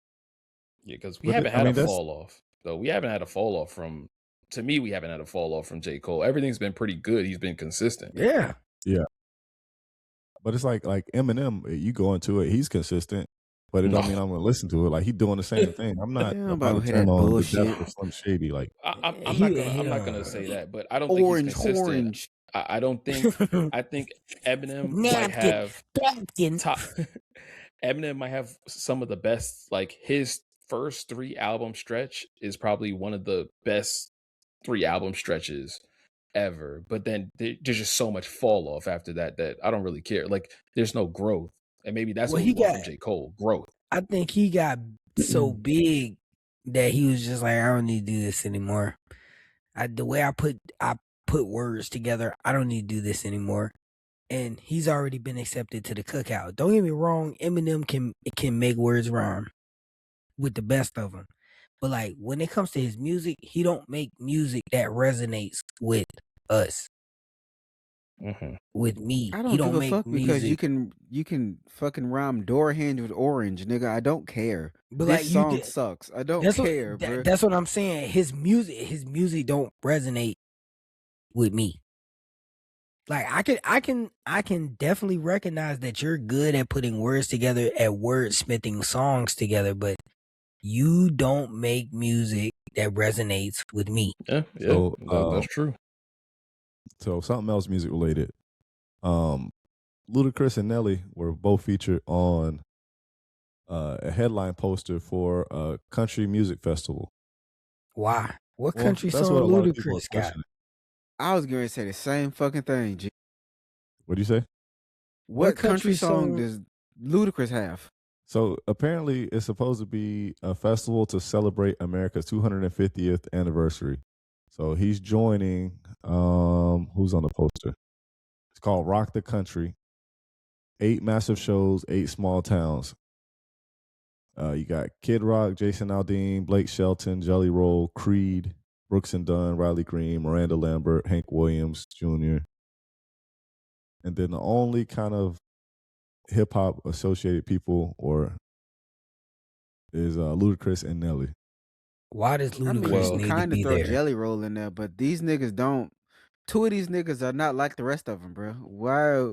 Yeah, because we haven't had a fall off. Though we haven't had a fall off from. To me, we haven't had a fall off from J. Cole. Everything's been pretty good. He's been consistent. Yeah. But it's like Eminem, you go into it, he's consistent, but it don't mean I'm gonna listen to it. Like he's doing the same thing. I'm not about to turn on the depth of Slim Shady. Like I'm not gonna say that, but I don't think he's consistent. I don't think. I think Eminem might have Eminem might have some of the best. Like his first 3 album stretch is probably one of the best 3 album stretches ever, but then there's just so much fall off after that I don't really care. Like there's no growth, and maybe that's what he got from J. Cole. Growth. I think he got so big that he was just like, I don't need to do this anymore. The way I put words together, I don't need to do this anymore. And he's already been accepted to the cookout. Don't get me wrong, Eminem can make words rhyme with the best of them. But like when it comes to his music, he don't make music that resonates with us. With me. I don't give a fuck because you can fucking rhyme door hinge with orange, nigga. I don't care. But this song sucks. I don't care, bro. That's what I'm saying. His music don't resonate with me. Like I can definitely recognize that you're good at putting words together, at wordsmithing songs together, but you don't make music that resonates with me. Yeah, so, that's true. So something else music related. Ludacris and Nelly were both featured on a headline poster for a country music festival. Why? What country song Ludacris got? I was going to say the same fucking thing, G. What do you say? What country song does Ludacris have? So apparently it's supposed to be a festival to celebrate America's 250th anniversary. So he's joining, who's on the poster? It's called Rock the Country. 8 massive shows, 8 small towns. You got Kid Rock, Jason Aldean, Blake Shelton, Jelly Roll, Creed, Brooks and Dunn, Riley Green, Miranda Lambert, Hank Williams Jr. and then the only kind of hip hop associated people is Ludacris and Nelly. Why does I Ludacris mean, need to kind of be throw there? Jelly Roll in there, but these niggas don't. Two of these niggas are not like the rest of them, bro. Why?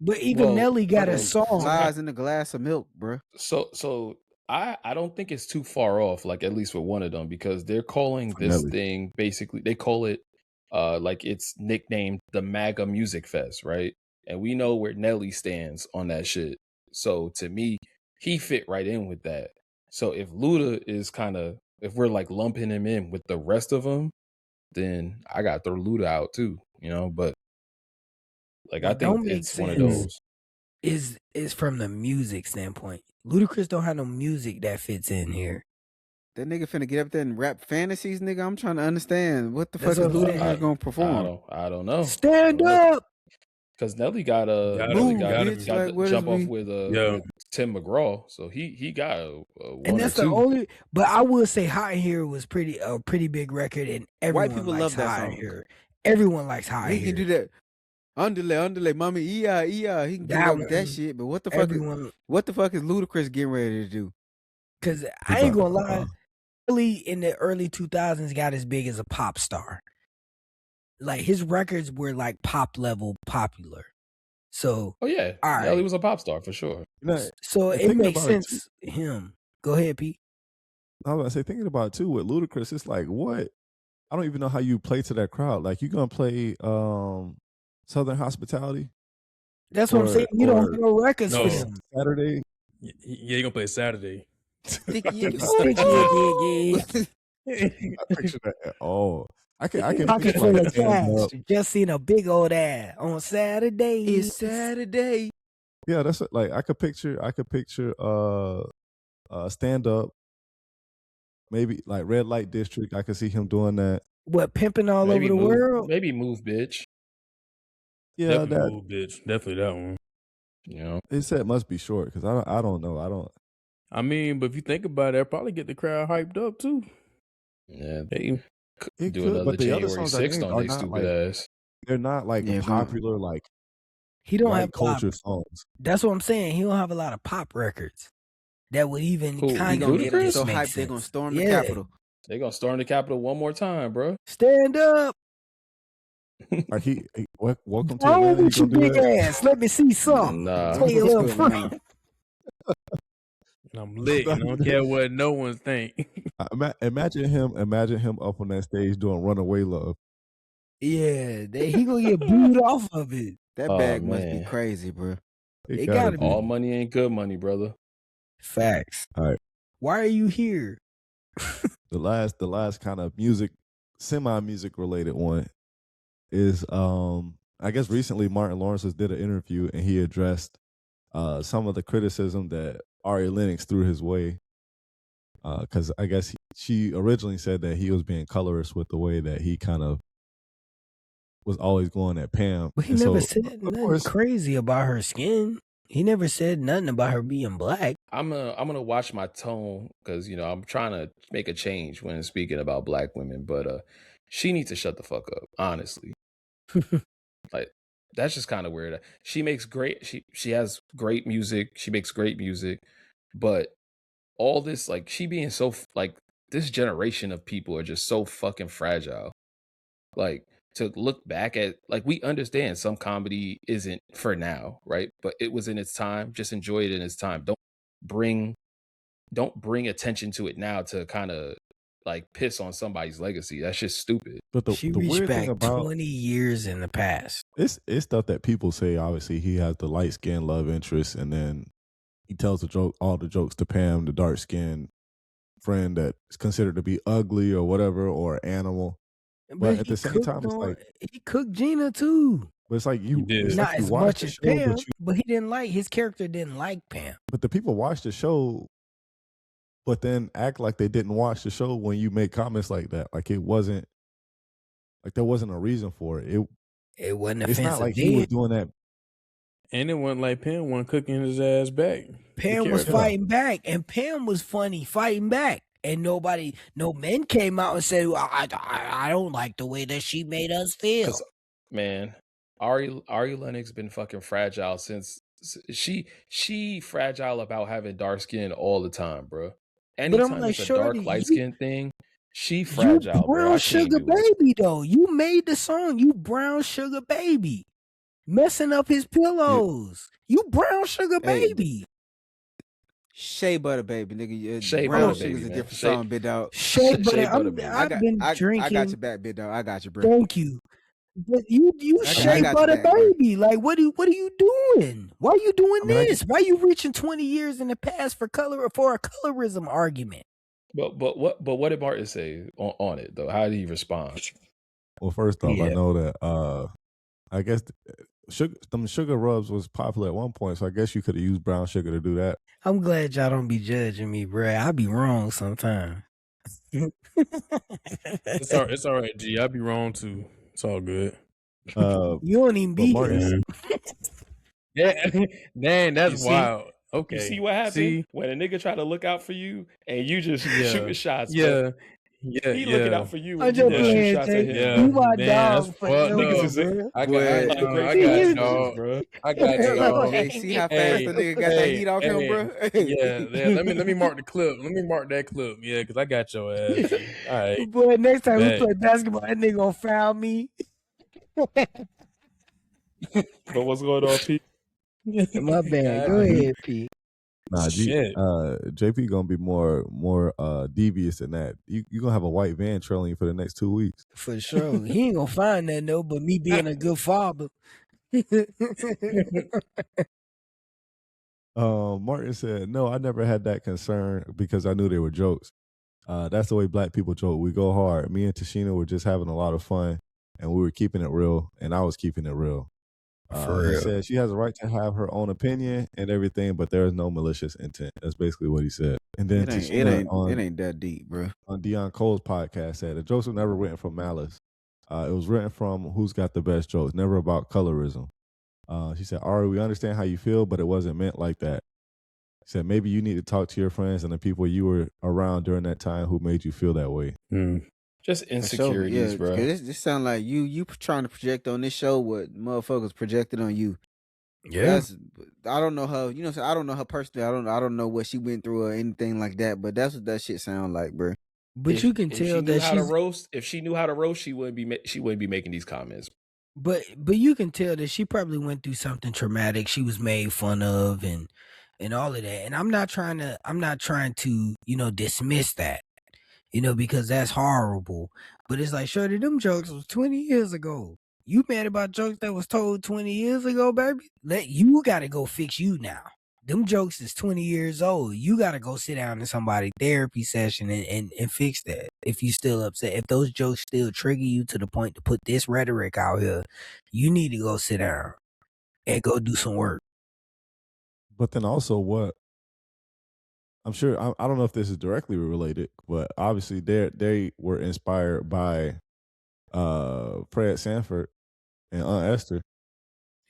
But even Nelly got a song. Flies in a glass of milk, bro. So I don't think it's too far off, like at least with one of them, because they're calling this Nelly. thing basically, they call it like it's nicknamed the MAGA Music Fest, right? And we know where Nelly stands on that shit. So to me, he fit right in with that. So if Luda is kind of, if we're like lumping him in with the rest of them, then I got to throw Luda out too, you know. But like, I think it's one of those. Is from the music standpoint. Ludacris don't have no music that fits in here. That nigga finna get up there and rap fantasies, nigga. I'm trying to understand what the That's fuck is what I'm Ludacris gonna perform. I don't know. Stand up. Because Nelly got Move, got bitch. to Like, what jump is off we? with Tim McGraw, so he got a one And that's or two. the only. But I will say, Hot in Here was a pretty big record, and everyone White people likes love that Hot in song. Here. Everyone likes Hot in He Here. can do that. Underlay, mommy, yeah. He can get away with that shit. But what the fuck? What the fuck is Ludacris getting ready to do? Because I ain't gonna lie, really in the early 2000s got as big as a pop star. Like his records were like pop level popular. So oh yeah, all right. Nelly was a pop star for sure. So it makes sense. Him. Go ahead, Pete. I was about to say, thinking about it too with Ludacris, it's like, what? I don't even know how you play to that crowd. Like, you gonna play Southern Hospitality? That's what I'm saying. You don't have no records for him. Saturday? Yeah, you're gonna play Saturday. Sticky. I picture that at all. I can Pocket picture full like of cash. Just seen a big old ad on Saturday. It's Saturday. Yeah, that's like I could picture stand up, maybe like Red Light District. I could see him doing that. What, pimping all over the world? Maybe Move Bitch. Yeah, definitely Move Bitch. Definitely that one. You know, it said it must be short because I don't know. I mean, but if you think about it, it'll probably get the crowd hyped up too. Yeah, it do could, another but the January other songs 6th on are they not stupid like, ass. they're not like popular like he don't white have culture pop. songs. That's what I'm saying. He don't have a lot of pop records that would even kind of get so hyped they're gonna storm the Capitol. They're gonna storm the Capitol one more time, bro. Stand up. Like welcome to Oh, Atlanta. with your big ass. Let me see some. Nah. Take a little front. I'm lit. I don't care what no one think. Imagine him up on that stage doing "Runaway Love." Yeah, he gonna get booed off of it. That bag must be crazy, bro. It gotta be. All money ain't good money, brother. Facts. All right. Why are you here? The last kind of semi-music related one is I guess recently Martin Lawrence did an interview and he addressed some of the criticism that Ari Lennox threw his way. Because I guess she originally said that he was being colorist with the way that he kind of was always going at Pam. But he never said nothing crazy about her skin. He never said nothing about her being black. I'm gonna watch my tone because I'm trying to make a change when speaking about black women, but she needs to shut the fuck up, honestly. Like that's just kind of weird. She makes great. She has great music. She makes great music, but all this like she being so like this generation of people are just so fucking fragile. Like to look back at like we understand some comedy isn't for now, right? But it was in its time. Just enjoy it in its time. Don't bring attention to it now to kind of like piss on somebody's legacy. That's just stupid. But she the reached weird back thing about 20 years in the past. It's stuff that people say. Obviously, he has the light skinned love interest, and then he tells all the jokes to Pam, the dark skinned friend that is considered to be ugly or whatever or animal. But at the same time, it's like he cooked Gina too. But it's like it's not as much as Pam, but he didn't like his character. Didn't like Pam. But the people watch the show, but then act like they didn't watch the show when you make comments like that. Like it wasn't, like there wasn't a reason for it. It wasn't offensive. It's not like he was doing that. And it wasn't like Pam wasn't cooking his ass back. Pam was fighting back, and Pam was funny fighting back. And no men came out and said, I don't like the way that she made us feel. Man, Ari Lennox been fucking fragile since she fragile about having dark skin all the time, bro. But I'm Anytime like, it's a shorty, dark light skin thing, she you fragile, bro. brown I can't sugar do it. baby though. You made the song. You brown sugar baby, messing up his pillows. You brown sugar Hey, baby. Shea butter baby, nigga. Shea Brown butter sugar's baby, a man. different song, big dog. Shea butter. Shea butter baby. I've been I drinking. got your back, big dog. I got you, bro. Thank you. But you I shea got butter your back, bro. baby. Like, what are you doing? Why are you doing I mean, this? Why are you reaching 20 years in the past for a colorism argument? But what did Martin say on it though? How did he respond? Well, first off, I Yeah. know that I guess sugar rubs was popular at one point, so I guess you could have used brown sugar to do that. I'm glad y'all don't be judging me, bruh. I be wrong sometimes. It's all right, G. I be wrong too. It's all good. You don't even But be Martin, Yeah, man, that's You see? wild. Okay, You see what happened See? when a nigga try to look out for you and you just shooting shots? Bro. Yeah, He looking out for you I'm and you just just shoot playing, shots at Jay. him. Yeah. You my Man, dog that's for fucked no, up. Niggas is bruh. I Boy, got the great I got you, business, dog. bro. I got you, dog. Hey, see how fast Hey, the nigga got that heat off him, bro? Yeah. Let me mark the clip. Let me mark that clip. Yeah, because I got your ass. G. All right. Boy, next time we Bet. play basketball, that nigga gonna foul me. But what's going on, Pete? My bad. God, Go dude. ahead, Pete. nah, Shit. JP gonna be more devious than that. You gonna have a white van trailing you for the next 2 weeks. For sure. He ain't gonna find that though, but me being a good father. Martin said, "No, I never had that concern because I knew they were jokes. That's the way black people joke. We go hard. Me and Tashina were just having a lot of fun, and we were keeping it real, and I was keeping it real." For He real. said she has a right to have her own opinion and everything, but there is no malicious intent. That's basically what he said. And then It ain't that deep, bro. on Deion Cole's podcast said the jokes were never written from malice. It was written from who's got the best jokes, never about colorism. She said, Ari, we understand how you feel, but it wasn't meant like that. She said, maybe you need to talk to your friends and the people you were around during that time who made you feel that way. Just insecurities, bro. This sound like you trying to project on this show what motherfuckers projected on you. Yeah. I don't know her. You know, I don't know her personally. I don't know what she went through or anything like that. But that's what that shit sound like, bro. But you can tell that she's. If she knew how to roast, she wouldn't be making these comments. But you can tell that she probably went through something traumatic. She was made fun of and all of that. And I'm not trying to dismiss that, because that's horrible. But it's like, shorty, them jokes was 20 years ago. You mad about jokes that was told 20 years ago, baby? You got to go fix you now. Them jokes is 20 years old. You got to go sit down in somebody's therapy session and fix that. If you still upset, if those jokes still trigger you to the point to put this rhetoric out here, you need to go sit down and go do some work. But then also what, I'm sure, I don't know if this is directly related, but obviously they were inspired by Fred Sanford and Aunt Esther.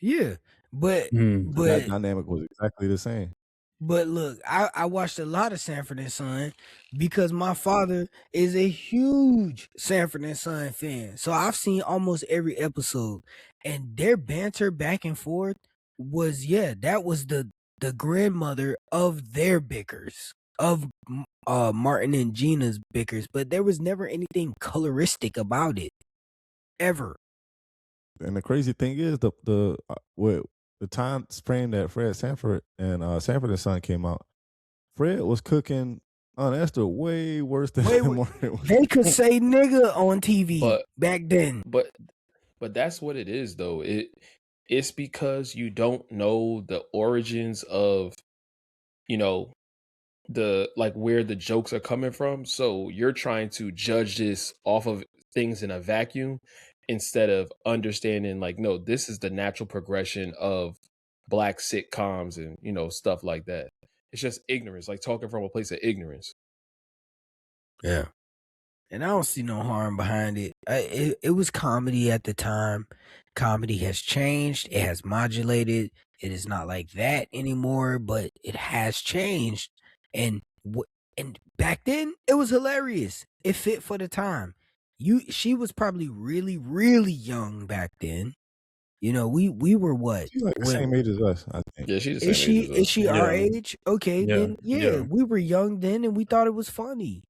Yeah, but that dynamic was exactly the same. But look, I watched a lot of Sanford and Son because my father is a huge Sanford and Son fan. So I've seen almost every episode, and their banter back and forth was that was the grandmother of their bickers, of Martin and Gina's bickers, but there was never anything coloristic about it ever. And the crazy thing is the time frame that Fred Sanford and Sanford and Son came out, Fred was cooking Aunt Esther way worse than Martin. They could say nigga on TV back then. But that's what it is though. It's because you don't know the origins of, the where the jokes are coming from. So you're trying to judge this off of things in a vacuum instead of understanding no, this is the natural progression of black sitcoms and stuff like that. It's just ignorance, talking from a place of ignorance. Yeah. And I don't see no harm behind it. It was comedy at the time. Comedy has changed. It has modulated. It is not like that anymore, but it has changed. And back then, it was hilarious. It fit for the time. She was probably really, really young back then. You know, we were what? She's like the same age as us, I think. Yeah, she's the same age as us. Is she our age? Okay, then Yeah. we were young then and we thought it was funny.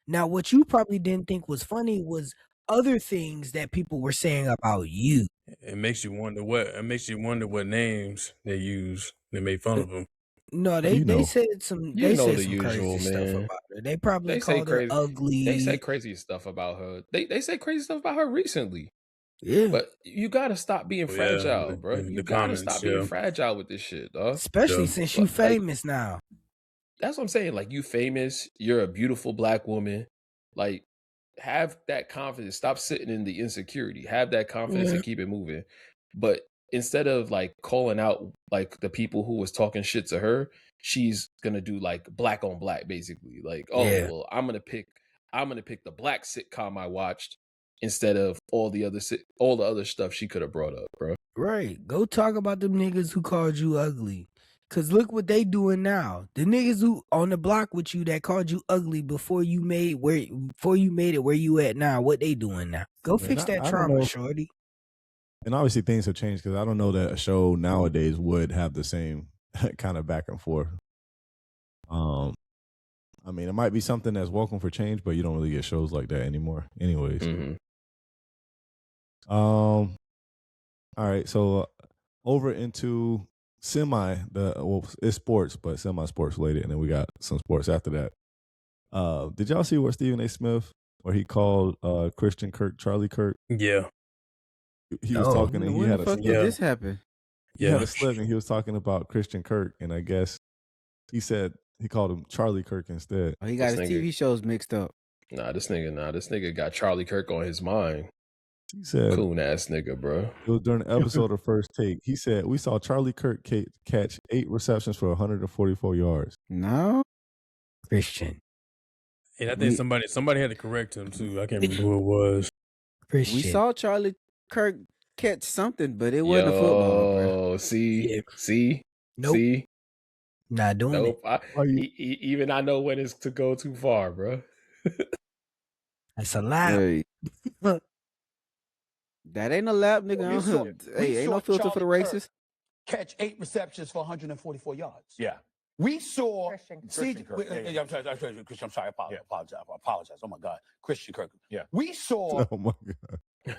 Now, what you probably didn't think was funny was other things that people were saying about you. It makes you wonder what names they use. They made fun of them. No, they said some You know said the some usual, crazy man. stuff about her. They probably They say called her crazy. ugly. They say crazy stuff about her. They say crazy stuff about her recently. Yeah. But you gotta stop being fragile, bro. the You gotta comments, stop being fragile with this shit, dog. Especially since you famous now. That's what I'm saying. Like, you famous, you're a beautiful black woman. Like, have that confidence. Stop sitting in the insecurity. Have that confidence and keep it moving. But instead of like calling out like the people who was talking shit to her, she's gonna do like black on black, basically. Like, well, I'm gonna pick the black sitcom I watched instead of all the other stuff she could have brought up, bro. Right. Go talk about them niggas who called you ugly. Cause look what they doing now. The niggas who on the block with you that called you ugly before you made it where you at now, what they doing now? Go fix that trauma, shorty. And obviously things have changed because I don't know that a show nowadays would have the same kind of back and forth. I mean, it might be something that's welcome for change, but you don't really get shows like that anymore. Anyways. Mm-hmm. All right, so over into it's sports, but semi-sports related, and then we got some sports after that. Did y'all see where Stephen A. Smith, where he called Christian Kirk Charlie Kirk? Yeah. He was talking, and he had a slip. Did this happen? He had a slip, and he was talking about Christian Kirk, and I guess he called him Charlie Kirk instead. Oh, he got his TV shows mixed up. This nigga got Charlie Kirk on his mind. He said, coon ass nigga, bro. It was during the episode of First Take. He said, we saw Charlie Kirk catch 8 receptions for 144 yards. No. Christian. And I think somebody had to correct him too. I can't remember who it was. Christian. We saw Charlie Kirk catch something, but it wasn't a football, bro. Oh, see? Nope. See? Not doing it. Even I know when it's to go too far, bro. That's a lie. Hey. That ain't a lap, nigga. Ain't no filter for the racists. Catch 8 receptions for 144 yards. Yeah. We saw Christian Kirk. I'm sorry. I apologize. Oh my God. Christian Kirk. Yeah. We saw. Oh my God.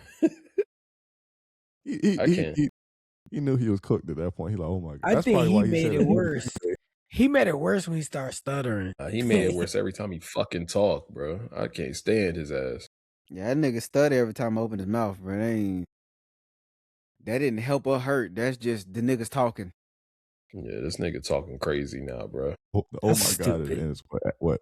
He knew he was cooked at that point. He like, oh my God. I think he made it worse. He made it worse when he started stuttering. He made it worse every time he fucking talked, bro. I can't stand his ass. Yeah, that nigga stutter every time I open his mouth, bro. That didn't help or hurt. That's just the niggas talking. Yeah, this nigga talking crazy now, bro. Oh my God. It's what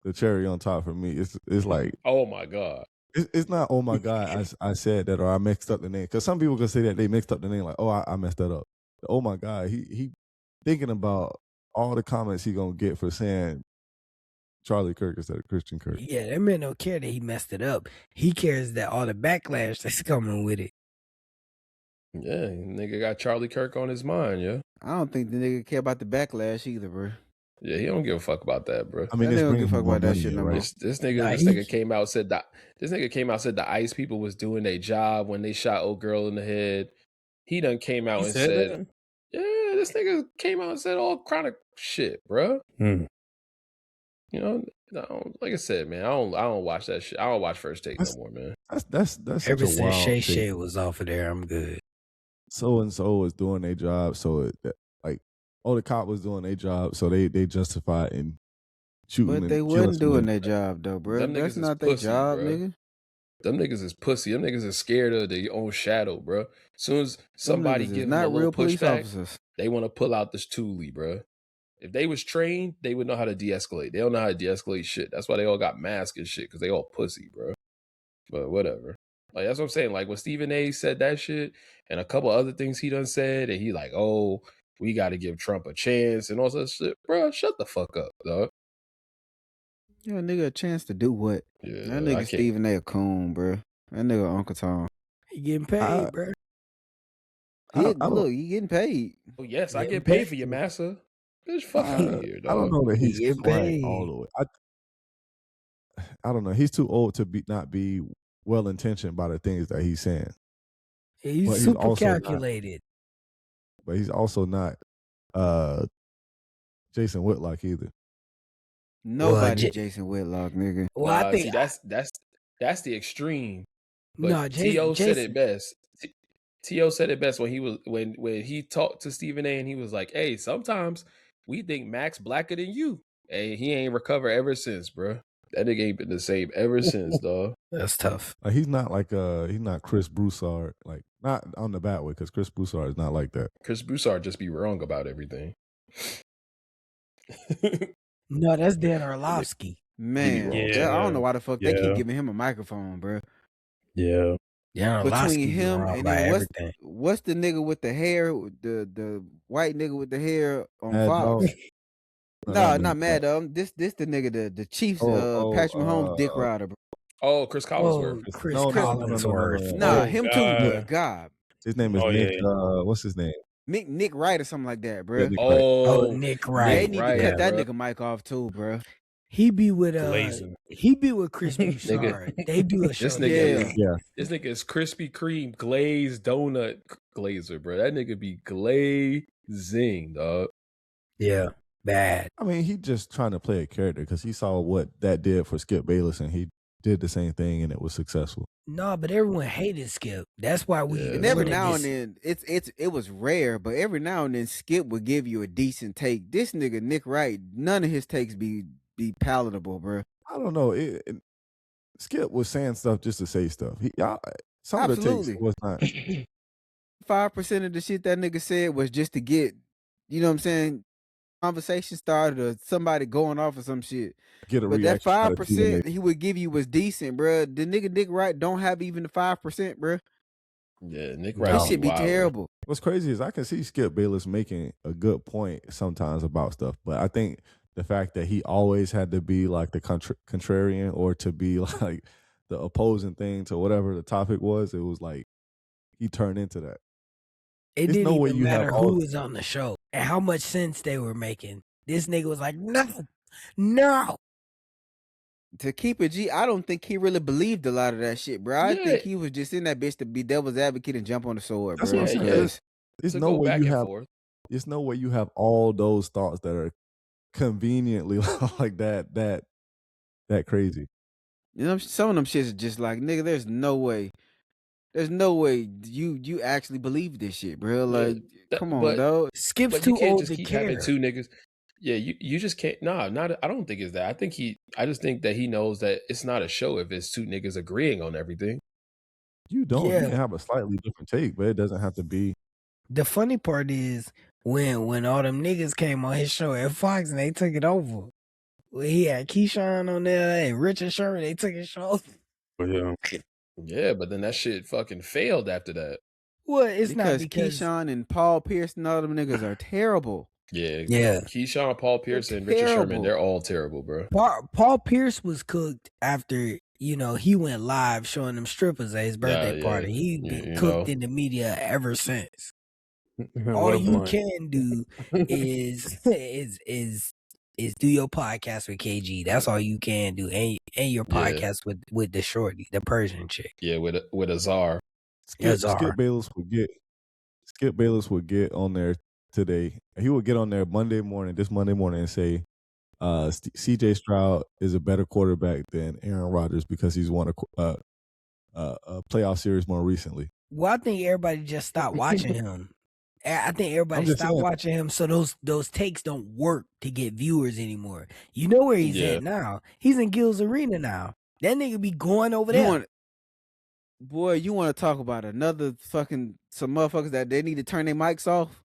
the cherry on top for me. It's like, oh my God. It's not, oh my God, I said that or I mixed up the name. Because some people can say that they mixed up the name, like, oh, I messed that up. But, oh my God, he thinking about all the comments he gonna get for saying Charlie Kirk instead of Christian Kirk. Yeah, that man don't care that he messed it up. He cares that all the backlash that's coming with it. Yeah, nigga got Charlie Kirk on his mind, yeah. I don't think the nigga care about the backlash either, bro. Yeah, he don't give a fuck about that, bro. I mean, they don't give a fuck about that shit no more. This nigga came out said the ICE people was doing their job when they shot old girl in the head. He done came out and said, yeah, this nigga came out and said all kind of shit, bro. You know, like I said, man, I don't watch that shit. I don't watch First Take no more, man. That's Ever such a wild since Shay take. was off of there, I'm good. So and so is doing their job, so the cop was doing their job, so they justified in shooting. But they wasn't doing their job though, bro. That's not their job, bro. nigga. Them niggas is pussy. Them niggas is scared of their own shadow, bro. As soon as somebody gives them a little pushback, they want to pull out this toolie, bro. If they was trained, they would know how to de-escalate. They don't know how to de-escalate shit. That's why they all got masks and shit, because they all pussy, bro. But whatever. Like, that's what I'm saying. Like, when Stephen A. said that shit and a couple other things he done said, and he like, oh, we got to give Trump a chance and all that shit. Bro, shut the fuck up, dog. Yeah, nigga, a chance to do what? Yeah, that nigga Stephen A. coon, bro. That nigga Uncle Tom. He getting paid, bro. Look, he getting paid. Oh, yes, I get paid for your massa. Bitch, fuck out of here, dog. I don't know that he's getting paid all the way. I don't know. He's too old to not be well intentioned by the things that he's saying. He's But he's super also not. calculated. But he's also not Jason Whitlock either. Nobody Jason Whitlock, nigga. Well, I think see that's the extreme. But no, T.O. said Jason. it best. T.O. said it best when he was when he talked to Stephen A. and he was like, "Hey, sometimes we think Max blacker than you." Hey, he ain't recovered ever since, bro. That nigga ain't been the same ever since, dog. That's tough. Like, he's not like he's not Chris Broussard, like not on the bad way, because Chris Broussard is not like that. Chris Broussard just be wrong about everything. No, that's Dan Orlovsky. Man, Yeah. I don't know why the fuck they Yeah. keep giving him a microphone, bro. Yeah. Yeah, Between him wrong and about then everything. what's the nigga with the hair, the white nigga with the hair on Mad Fox? Dog? No, not Mad Dog. This the nigga, the Chiefs, Patrick Mahomes dick rider, bro. Oh, Chris Collinsworth. Chris No. Collinsworth. Nah, him too, God. bro. God. His name is Oh, Nick. yeah. What's his name? Nick Wright or something like that, bro. Yeah, Nick Wright. Oh, Nick Wright. They need to cut that bro. nigga mic off too, bro. He be with Glazing. Chris Broussard. They do a show. This nigga, Yeah. this nigga is Krispy Kreme glazed donut glazer, bro. That nigga be glazing, dog. Yeah, bad. I mean, he just trying to play a character because he saw what that did for Skip Bayless, and he did the same thing, and it was successful. No, but everyone hated Skip. That's why we. And every now and then, it was rare, but every now and then Skip would give you a decent take. This nigga Nick Wright, none of his takes be palatable, bro. I don't know. Skip was saying stuff just to say stuff. Some of the Absolutely. takes was not. 5% of the shit that nigga said was just to get, you know what I'm saying, conversation started or somebody going off or some shit. Get a But that reaction out of 5% he would give you was decent, bro. The nigga Nick Wright don't have even the 5%, bro. Yeah, Nick Wright. This shit be terrible. What's crazy is I can see Skip Bayless making a good point sometimes about stuff, but I think the fact that he always had to be like the contrarian or to be like the opposing thing to whatever the topic was, it was like he turned into that. It There's didn't no way even you have matter all- who was on the show and how much sense they were making. This nigga was like, no. To keep it G, I don't think he really believed a lot of that shit, bro. I Yeah. think he was just in that bitch to be devil's advocate and jump on the sword, That's bro. what I'm saying. Because There's To no go way back you and have. forth. There's no way you have all those thoughts that are conveniently like that crazy. you know, some of them shits are just like, nigga, there's no way you actually believe this shit, bro. Like, come on, dog. Skip's But you too can't old just to keep care. having two niggas. Yeah, you just can't. Nah, I don't think it's that. I just think that he knows that it's not a show if it's two niggas agreeing on everything. You don't. Yeah. You can have a slightly different take, but it doesn't have to be. The funny part is when all them niggas came on his show at Fox and they took it over. Well, he had Keyshawn on there and Richard Sherman. They took his show. Yeah. Yeah, but then that shit fucking failed after that. Well, it's not because Keyshawn and Paul Pierce and all them niggas are terrible. Yeah. Yeah. Keyshawn, Paul Pierce, They're and Richard terrible. Sherman, they're all terrible, bro. Paul Pierce was cooked after, he went live showing them strippers at his birthday yeah. party. He You been know. cooked in the media ever since. What All a you blunt. can do is do your podcast with KG. That's all you can do. And your Yeah. podcast with the shorty, the Persian chick. Yeah, with a czar. Skip Bayless would get on there today. He would get on there this Monday morning, and say, "C.J. Stroud is a better quarterback than Aaron Rodgers because he's won a playoff series more recently." Well, I think everybody just stopped watching him. I think everybody just stopped saying. watching him, so those takes don't work to get viewers anymore. You know where he's Yeah. at now? He's in Gil's Arena now. That nigga be going over there. You want to talk about another fucking some motherfuckers that they need to turn their mics off?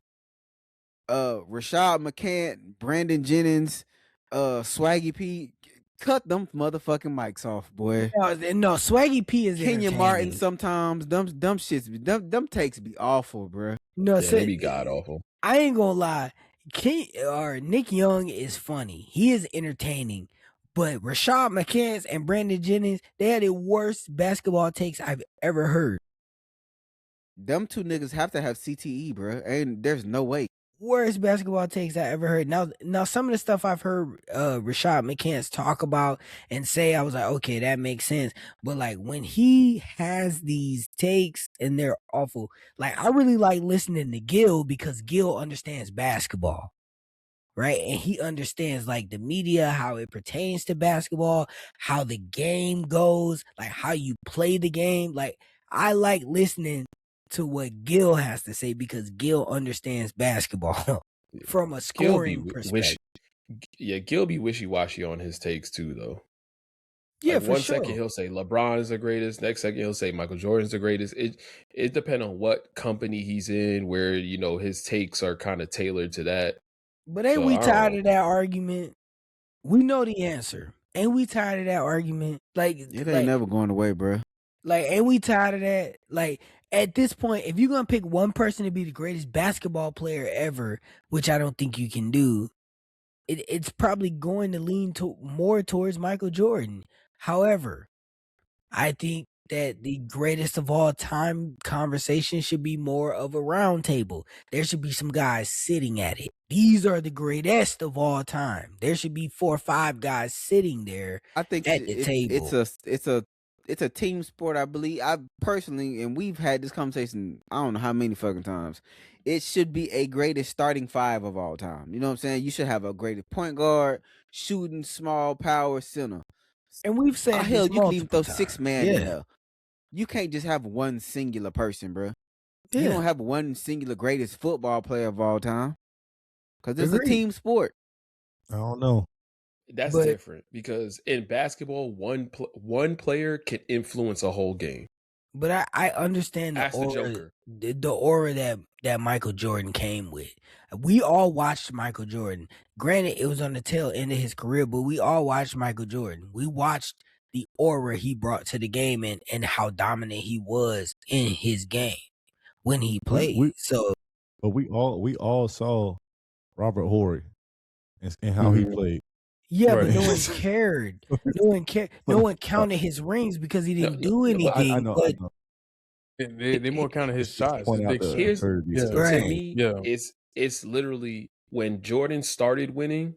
Rashad McCants, Brandon Jennings, Swaggy P, cut them motherfucking mics off, boy. No, Swaggy P is Kenya Martin entertaining. sometimes them shits them takes be awful, bro. No, Yeah, so- they be god awful. I ain't gonna lie. Nick Young is funny. He is entertaining. But Rashad McCants and Brandon Jennings, they are the worst basketball takes I've ever heard. Them two niggas have to have CTE, bro. And there's no way. worst basketball takes I ever heard. Now some of the stuff I've heard Rashad McCants talk about and say, I was like, okay, that makes sense. But like when he has these takes and they're awful, like I really like listening to Gil because Gil understands basketball. Right. And he understands like the media, how it pertains to basketball, how the game goes, like how you play the game. Like I like listening to what Gil has to say because Gil understands basketball from a scoring perspective. Gil be wishy-washy on his takes too, though. Yeah, like for one sure. second he'll say LeBron is the greatest, next second he'll say Michael Jordan's the greatest. It depends on what company he's in, where his takes are kind of tailored to that. But ain't we tired of that argument? We know the answer. Ain't we tired of that argument? Like it ain't never going away, bro. Like, ain't we tired of that? Like, at this point, if you're gonna pick one person to be the greatest basketball player ever, which I don't think you can do, it's probably going to lean more towards Michael Jordan. However, I think that the greatest of all time conversation should be more of a round table. There should be some guys sitting at it. These are the greatest of all time. There should be 4 or 5 guys sitting there. I think at the table. It's a team sport, I believe. I personally, and we've had this conversation, I don't know how many fucking times. It should be a greatest starting 5 of all time. You know what I'm saying? You should have a greatest point guard, shooting, small, power, center. And we've said hell, you can even throw times. 6 man in there. You can't just have one singular person, bro. Yeah. You don't have one singular greatest football player of all time. Because it's a team sport. I don't know. That's different because in basketball, one player can influence a whole game. But I understand the aura that Michael Jordan came with. We all watched Michael Jordan. Granted, it was on the tail end of his career, but we all watched Michael Jordan. We watched the aura he brought to the game and how dominant he was in his game when he played. But we all saw Robert Horry and how he played. Yeah, but no one cared. No one counted his rings because he didn't do anything. I know. They more counted his shots. To me, it's literally when Jordan started winning,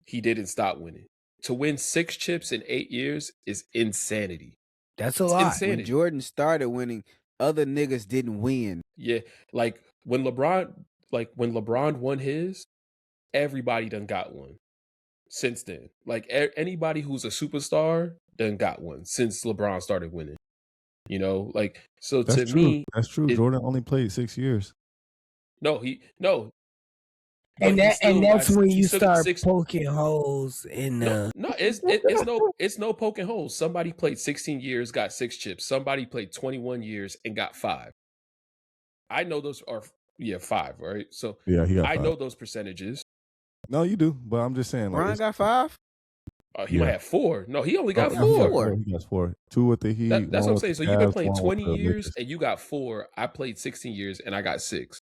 he didn't stop winning. To win 6 chips in 8 years is insanity. That's a lot. Insanity. When Jordan started winning, other niggas didn't win. Yeah, like when LeBron won his, everybody done got one. Since then, like anybody who's a superstar done got one since LeBron started winning. Like so. That's to me, that's true. Jordan only played 6 years. And that's when you start poking holes in the. It's no poking holes. Somebody played 16 years, got 6 chips. Somebody played 21 years and got 5. I know those are 5, right? So yeah, he got 5. I know those percentages. No, you do, but I'm just saying. Brian got 5. He might have 4. No, he only got 4. He got 4. 2 with the Heat. That's what I'm saying. So you've been playing 20 years and you got 4. I played 16 years and I got 6.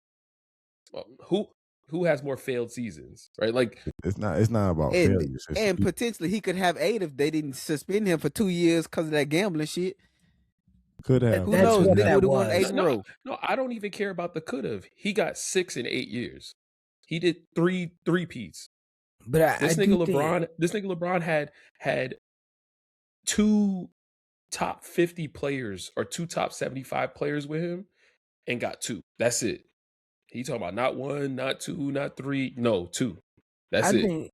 Well, who has more failed seasons, right? Like it's not about failures. And potentially he could have 8 if they didn't suspend him for 2 years because of that gambling shit. Could have. Who knows? They would have won 8 in a row. No, I don't even care about the could have. He got 6 in 8 years. He did 3 3-peats. But this nigga LeBron had 2 top 50 players or 2 top 75 players with him and got 2. That's it. He talking about not 1, not 2, not 3. No, 2. That's it.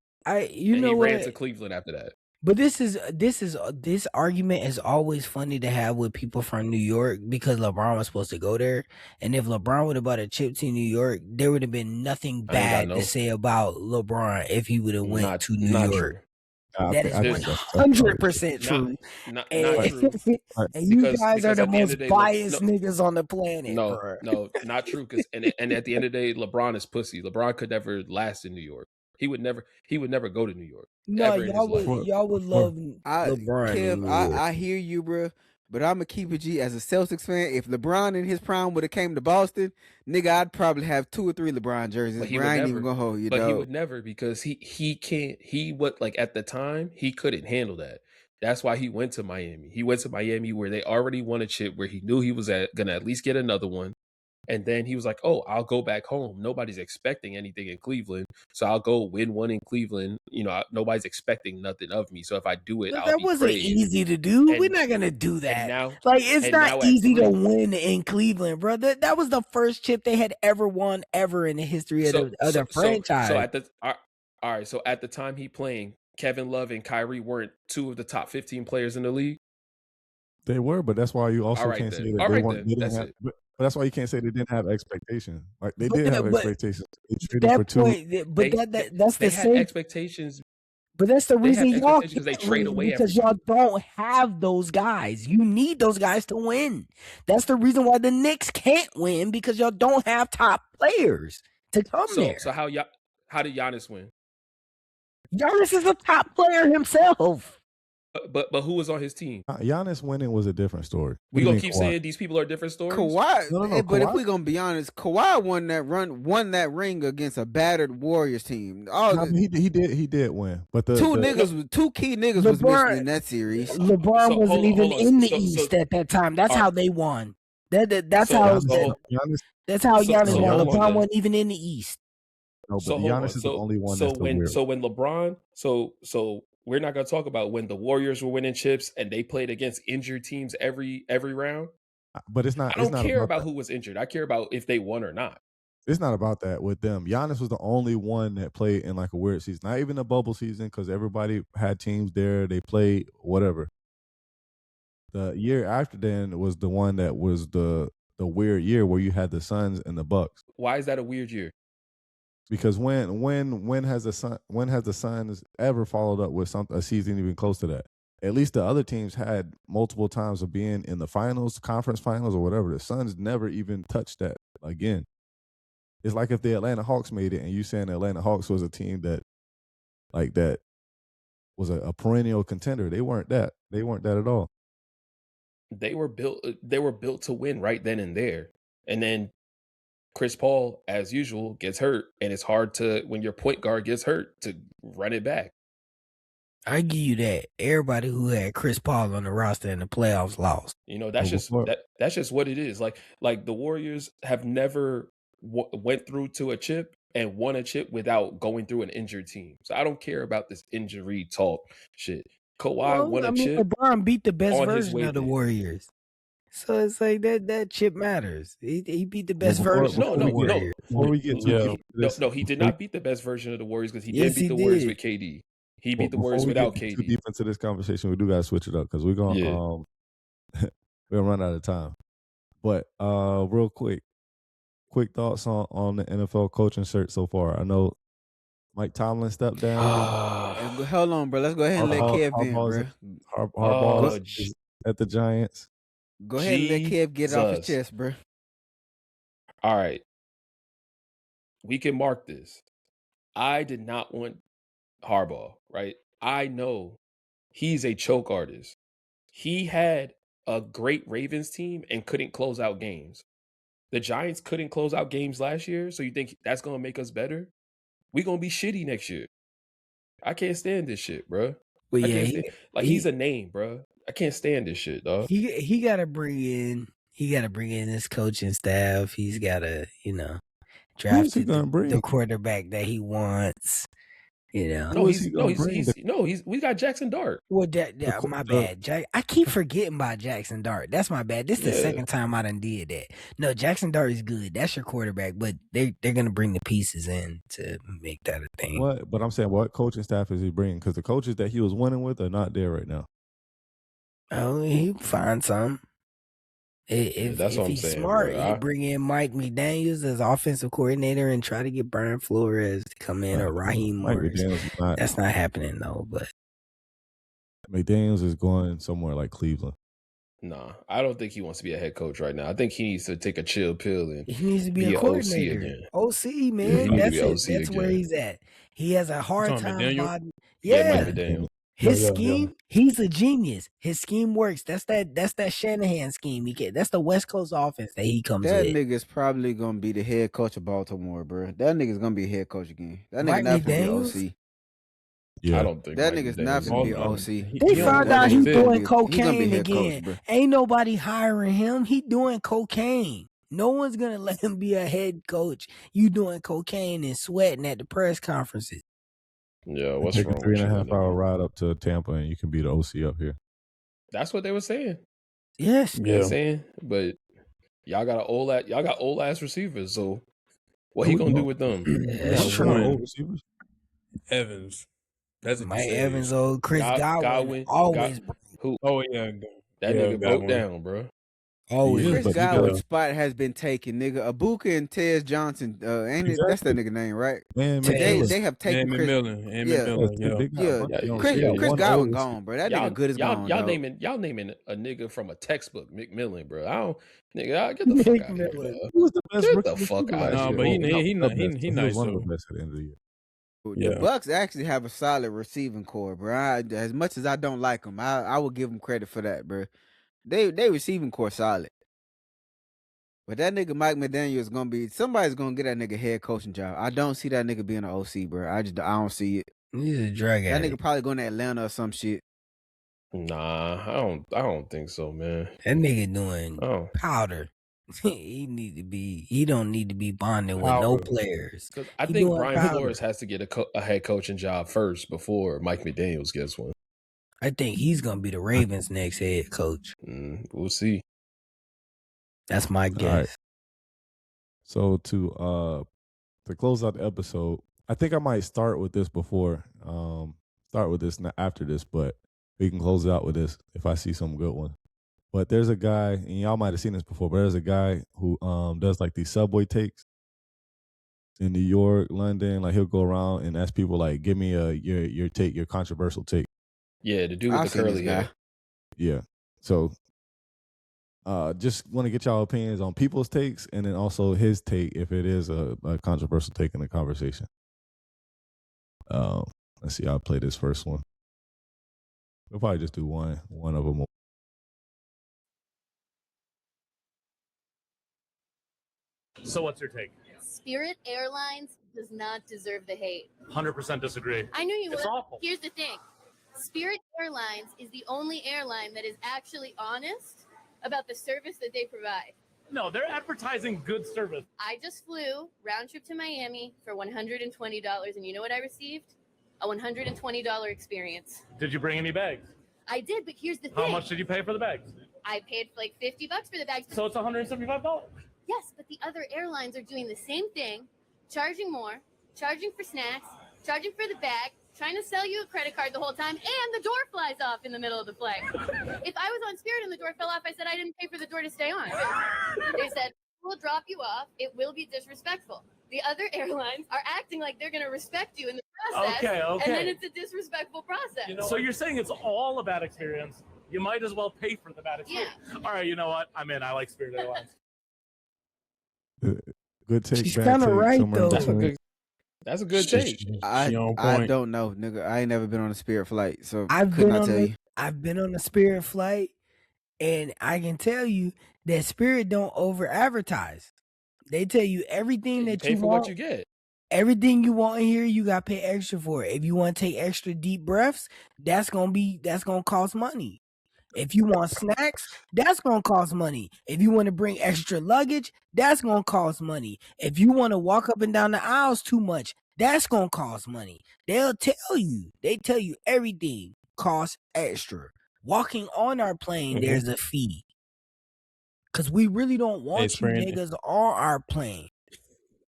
He ran to Cleveland after that. But this argument is always funny to have with people from New York because LeBron was supposed to go there, and if LeBron would have bought a chip to New York, there would have been nothing bad to say about LeBron if he would have went to New York. That is 100% true. Not true. And you guys are the most biased niggas on the planet. No, not true. And at the end of the day, LeBron is pussy. LeBron could never last in New York. He would never go to New York. No, y'all would love LeBron. Kev, I hear you, bro. But I'm gonna keep it G as a Celtics fan. If LeBron in his prime would have came to Boston, nigga, I'd probably have 2 or 3 LeBron jerseys. But I ain't even gonna hold you. But he would never because he can't. At the time he couldn't handle that. That's why he went to Miami. He went to Miami where they already won a chip, where he knew he was gonna at least get another one. And then he was like, "Oh, I'll go back home. Nobody's expecting anything in Cleveland, so I'll go win one in Cleveland. Nobody's expecting nothing of me. So if I do it, But I'll that be wasn't praised." easy to do. We're And not gonna do that. now, Like, it's and not now at easy to 3, win in Cleveland, bro. That was the first chip they had ever won ever in the history of the franchise. So at the all right, so at the time he playing, Kevin Love and Kyrie weren't 2 of the top 15 players in the league. They were, but that's why you also All right can't then. say that All they right weren't. then. They didn't That's have. it. But that's why you can't say they didn't have expectations. Like they But did have but expectations. They traded for that 2. point, but that's They the had same. expectations. But that's the They reason have y'all expectations. They can't trade win, away because y'all don't have those guys. You need those guys to win. That's the reason why the Knicks can't win, because y'all don't have top players to come there. So how did Giannis win? Giannis is a top player himself. But who was on his team? Giannis winning was a different story. We gonna keep saying these people are different stories. Kawhi, No, but if Kawhi- we gonna be honest, Kawhi won that ring against a battered Warriors team. he did win, but two key niggas was missing in that series. LeBron wasn't even in the East at that time. That's how they won. That's how Giannis won. LeBron wasn't even in the East. No, but Giannis is the only one. When LeBron, so we're not gonna talk about when the Warriors were winning chips and they played against injured teams every round. But it's not. I don't care about who was injured. I care about if they won or not. It's not about that with them. Giannis was the only one that played in like a weird season, not even a bubble season, because everybody had teams there. They played whatever. The year after then was the one that was the weird year where you had the Suns and the Bucks. Why is that a weird year? Because when has the Suns ever followed up with a season even close to that? At least the other teams had multiple times of being in the finals, conference finals, or whatever. The Suns never even touched that again. It's like if the Atlanta Hawks made it, and you saying the Atlanta Hawks was a team that was a perennial contender. They weren't that. They weren't that at all. They were built to win right then and there, and then Chris Paul, as usual, gets hurt, and it's hard to, when your point guard gets hurt, to run it back. I give you that. Everybody who had Chris Paul on the roster in the playoffs lost. That's just what it is. Like the Warriors have never went through to a chip and won a chip without going through an injured team. So I don't care about this injury talk shit. Kawhi won a chip. LeBron beat the best on his version way of the there. Warriors. So it's like that chip matters. He beat the best version of the Warriors. Before we get to No, he did not beat the best version of the Warriors, because he did beat the Warriors with KD. He beat the Warriors without KD. Too deep into this conversation, we do gotta switch it up because we're gonna we're gonna run out of time. But real quick thoughts on the NFL coaching search so far. I know Mike Tomlin stepped down. Hold on, bro. Let's go ahead and let Kev in, bro. Harbaugh is at the Giants. Go ahead and let Kev get it off his chest, bro. All right. We can mark this. I did not want Harbaugh, right? I know he's a choke artist. He had a great Ravens team and couldn't close out games. The Giants couldn't close out games last year, so you think that's going to make us better? We're going to be shitty next year. I can't stand this shit, bro. Well, he's a name, bro. I can't stand this shit, dog. He got to bring in his coaching staff. He's got to, draft the quarterback that he wants. We got Jackson Dart. Well, my bad. I keep forgetting about Jackson Dart. That's my bad. This is the second time I done did that. No, Jackson Dart is good. That's your quarterback, but they're gonna bring the pieces in to make that a thing. But I'm saying, what coaching staff is he bringing? Because the coaches that he was winning with are not there right now. Oh, he find some. If he's saying, smart, he bring in Mike McDaniels as offensive coordinator and try to get Brian Flores to come in, or Raheem Morris. That's not happening though. But McDaniels is going somewhere like Cleveland. Nah, I don't think he wants to be a head coach right now. I think he needs to take a chill pill and he needs to be a coordinator. OC, man, that's where he's at. He has a hard time. His scheme, he's a genius. His scheme works. That's that Shanahan scheme. That's the West Coast offense that he comes with. That nigga's probably gonna be the head coach of Baltimore, bro. That nigga's gonna be a head coach again. That nigga not gonna be OC. Yeah. I don't think that nigga's not gonna be OC. They found out he's doing cocaine again. Ain't nobody hiring him. He doing cocaine. No one's gonna let him be a head coach. You doing cocaine and sweating at the press conferences. Yeah, what's Take a wrong with you, 3.5 hour nigga? ride up to Tampa, and you can be the OC up here. That's what they were saying. Yes. They Yeah. saying, but y'all got old ass receivers. So what he gonna do with them? That's Yeah, true. one old receivers. Evans. That's a Mike decent Evans, age. old Chris Godwin, always who? Oh yeah, That yeah, nigga broke Godwin. down, bro. always. He is, Chris but he Godwin's does. spot has been taken, nigga. Abuka and Tez Johnson, ain't it? That's that nigga name, right? Man, Tez. McMillan. They have taken And Chris. McMillan. And Yeah. McMillan. Yeah, Yeah. they got Yeah, money on- Chris they got Chris one Godwin old gone, bro. That nigga good as gone. Y'all dog. naming a nigga from a textbook, McMillan, bro. I don't, nigga. Get the fuck out of here, McMillan. dog. He was the best Get rookie the fuck receiver out last of Nah, year. but here. he Not he the he best, but nice was one of though. the best at the end of the year. The Yeah. Bucks actually have a solid receiving core, bro. As much as I don't like them, I will give them credit for that, bro. They receiving core solid. But that nigga Mike McDaniel is gonna be somebody's gonna get that nigga head coaching job. I don't see that nigga being an OC, bro. I don't see it. He's a drug That addict. nigga probably going to Atlanta or some shit. Nah, I don't think so, man. That nigga doing Oh, powder. He don't need to be bonding with no Powder. players. because I He think doing Brian powder. Flores has to get a head coaching job first before Mike McDaniels gets one. I think he's gonna be the Ravens' next head coach. We'll see. That's my guess. All right. So to close out the episode, I think I might start with this before. Start with this after this, but we can close it out with this if I see some good one. But there's a guy, and y'all might have seen this before, but there's a guy who does like these subway takes in New York, London. Like he'll go around and ask people like, give me your take, your controversial take. Yeah, the dude with I've the seen this curly guy. hair. Yeah. So just want to get y'all opinions on people's takes and then also his take if it is a controversial take in the conversation. Let's see, I'll play this first one. We'll probably just do one of them. So what's your take? Spirit Airlines does not deserve the hate. 100% disagree. I knew you It's would. awful. Here's the thing. Spirit Airlines is the only airline that is actually honest about the service that they provide. No, they're advertising good service. I just flew round trip to Miami for $120, and you know what I received? A $120 experience. Did you bring any bags? I did, but here's the thing. How much did you pay for the bags? I paid like $50 for the bags. So it's $175. Yes, but the other airlines are doing the same thing, charging more, charging for snacks, charging for the bag, trying to sell you a credit card the whole time, and the door flies off in the middle of the flight. If I was on Spirit and the door fell off, I said I didn't pay for the door to stay on. They said, we'll drop you off. It will be disrespectful. The other airlines are acting like they're going to respect you in the process. Okay. And then it's a disrespectful process. So you're saying it's all a bad experience. You might as well pay for the bad experience. All right, you know what? I'm in. I like Spirit Airlines. Good take. She's bad kind of take, right somewhere in though. between. That's a good take. I don't know, nigga. I ain't never been on a Spirit flight, so I've could been not on tell you. I've been on a Spirit flight, and I can tell you that Spirit don't over advertise. They tell you everything that Pay you for want. what you get. Everything you want in here, you got to pay extra for it. If you want to take extra deep breaths, that's gonna cost money. If you want snacks, that's gonna cost money. If you want to bring extra luggage, that's gonna cost money. If you want to walk up and down the aisles too much, that's gonna cost money. They'll tell you. They tell you everything costs extra. Walking on our plane, there's a fee. Cause we really don't want you Brandon. niggas on our plane.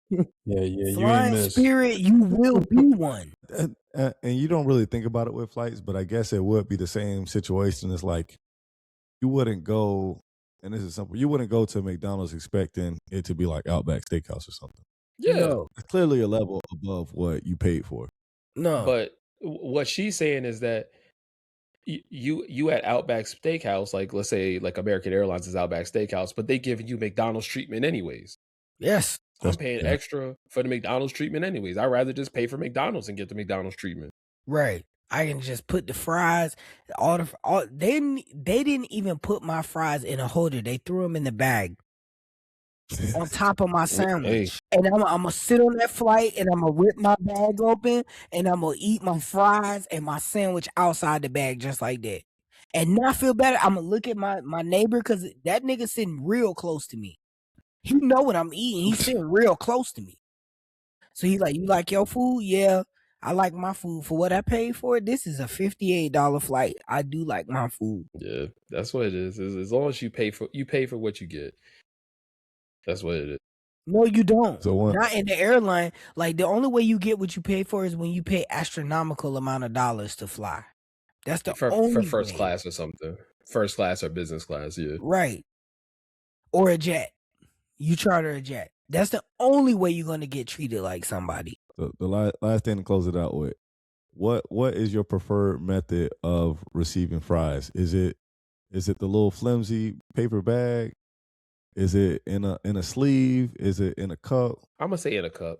Yeah, you ain't Flying miss. Spirit, you will be one. And you don't really think about it with flights, but I guess it would be the same situation. It's like you wouldn't go, and this is simple, you wouldn't go to McDonald's expecting it to be like Outback Steakhouse or something. Yeah. No. It's clearly a level above what you paid for. No. But what she's saying is that you at Outback Steakhouse, like let's say like American Airlines is Outback Steakhouse, but they giving you McDonald's treatment anyways. Yes. I'm paying extra for the McDonald's treatment anyways. I'd rather just pay for McDonald's and get the McDonald's treatment. Right. I can just put the fries, they didn't even put my fries in a holder. They threw them in the bag on top of my sandwich. And I'm going to sit on that flight and I'm going to rip my bag open and I'm going to eat my fries and my sandwich outside the bag just like that. And not feel better. I'm going to look at my neighbor because that nigga sitting real close to me. He know what I'm eating. He's sitting real close to me. So he like, you like your food? Yeah, I like my food. For what I paid for it, this is a $58 flight. I do like my food. Yeah, that's what it is. As long as you pay for what you get. That's what it is. No, you don't. So Not in the airline. Like, the only way you get what you pay for is when you pay astronomical amount of dollars to fly. That's the only for first way. class or something. First class or business class, yeah. Right. Or a jet. You charter a jet. That's the only way you're going to get treated like somebody. The last thing to close it out with, what is your preferred method of receiving fries? Is it the little flimsy paper bag? Is it in a sleeve? Is it in a cup? I'm gonna say in a cup.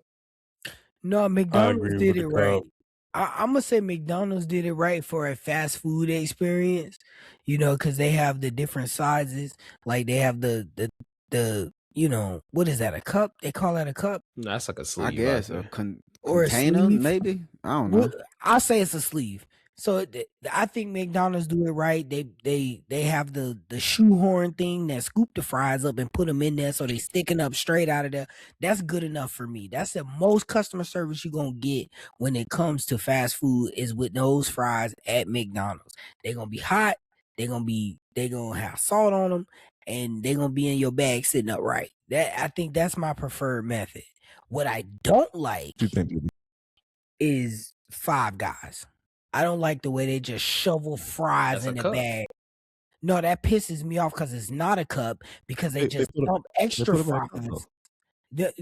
No, McDonald's agree did with it the right. cup. I'm gonna say McDonald's did it right for a fast food experience, because they have the different sizes. Like they have the what is that? A cup? They call that a cup No, that's like a sleeve. I guess a or a container, sleeve? maybe. I don't know. Well, I'll say it's a sleeve. So I think McDonald's do it right. They have the shoehorn thing that scoop the fries up and put them in there so they sticking up straight out of there. That's good enough for me. That's the most customer service you're gonna get when it comes to fast food is with those fries at McDonald's. They're gonna be hot. They're gonna have salt on them, and they're gonna be in your bag sitting up right. I think that's my preferred method. What I don't like is Five Guys. I don't like the way they just shovel fries in the bag. No, that pisses me off because it's not a cup, because they just dump extra fries. They